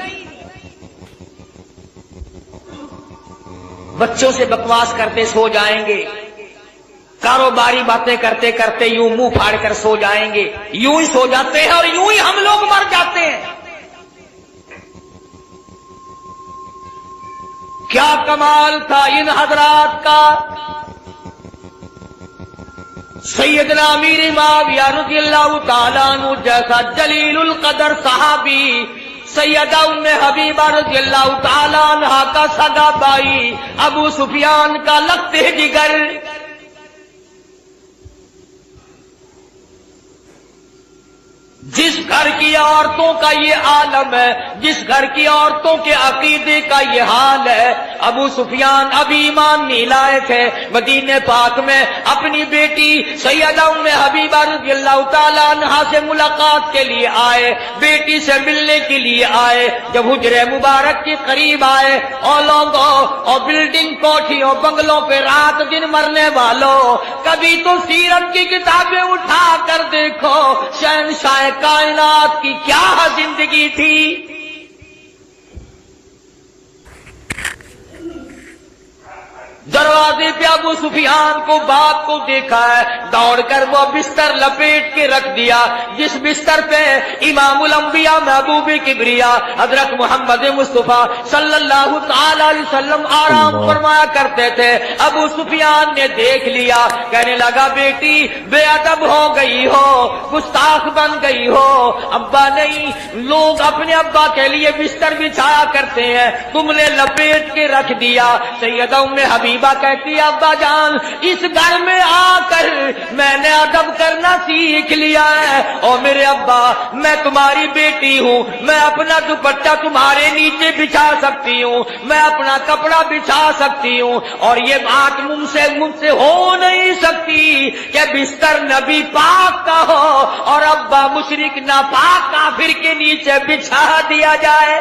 بچوں سے بکواس کرتے سو جائیں گے، کاروباری باتیں کرتے کرتے یوں منہ پھاڑ کر سو جائیں گے، یوں ہی سو جاتے ہیں اور یوں ہی ہم لوگ مر جاتے ہیں۔ کیا کمال تھا ان حضرات کا! سیدنا امیر معاویہ رضی اللہ تعالیٰ عنہ جیسا جلیل القدر صحابی، سیدہ ام حبیبہ رضی اللہ تعالیٰ عنہ کا سگا بھائی ابو سفیان کا لگتے جگر، جس گھر کی عورتوں کا یہ عالم ہے، جس گھر کی عورتوں کے عقیدے کا یہ حال ہے، ابو سفیان ابھی ایمان نہیں لائے تھے، مدینے پاک میں اپنی بیٹی سیدہ ام حبیبہ رضی اللہ تعالیٰ عنہا سے ملاقات کے لیے آئے، بیٹی سے ملنے کے لیے آئے۔ جب حجرے مبارک کے قریب آئے، اور لوگوں اور بلڈنگ کوٹھیوں بنگلوں پہ رات دن مرنے والوں، کبھی تو سیرت کی کتابیں اٹھا کر دیکھو، شہنشاہ کائنات کی کیا زندگی تھی۔ دروازے پہ ابو سفیان کو باپ کو دیکھا ہے، دوڑ کر وہ بستر لپیٹ کے رکھ دیا جس بستر پہ امام الانبیاء محبوب کبریا حضرت محمد مصطفیٰ صلی اللہ تعالی علیہ وسلم آرام فرمایا کرتے تھے۔ ابو سفیان نے دیکھ لیا، کہنے لگا بیٹی بے ادب ہو گئی ہو، گستاخ بن گئی ہو، ابا نہیں، لوگ اپنے ابا کے لیے بستر بچھایا کرتے ہیں، تم نے لپیٹ کے رکھ دیا۔ سیدہ ام حبیبہ کہتی ابا جان اس گھر میں آ کر میں نے ادب کرنا سیکھ لیا ہے، اور میرے ابا میں تمہاری بیٹی ہوں، میں اپنا دوپٹہ تمہارے نیچے بچھا سکتی ہوں، میں اپنا کپڑا بچھا سکتی ہوں، اور یہ بات مجھ سے ہو نہیں سکتی کہ بستر نبی پاک کا ہو اور ابا مشرک ناپاک کافر کے نیچے بچھا دیا جائے۔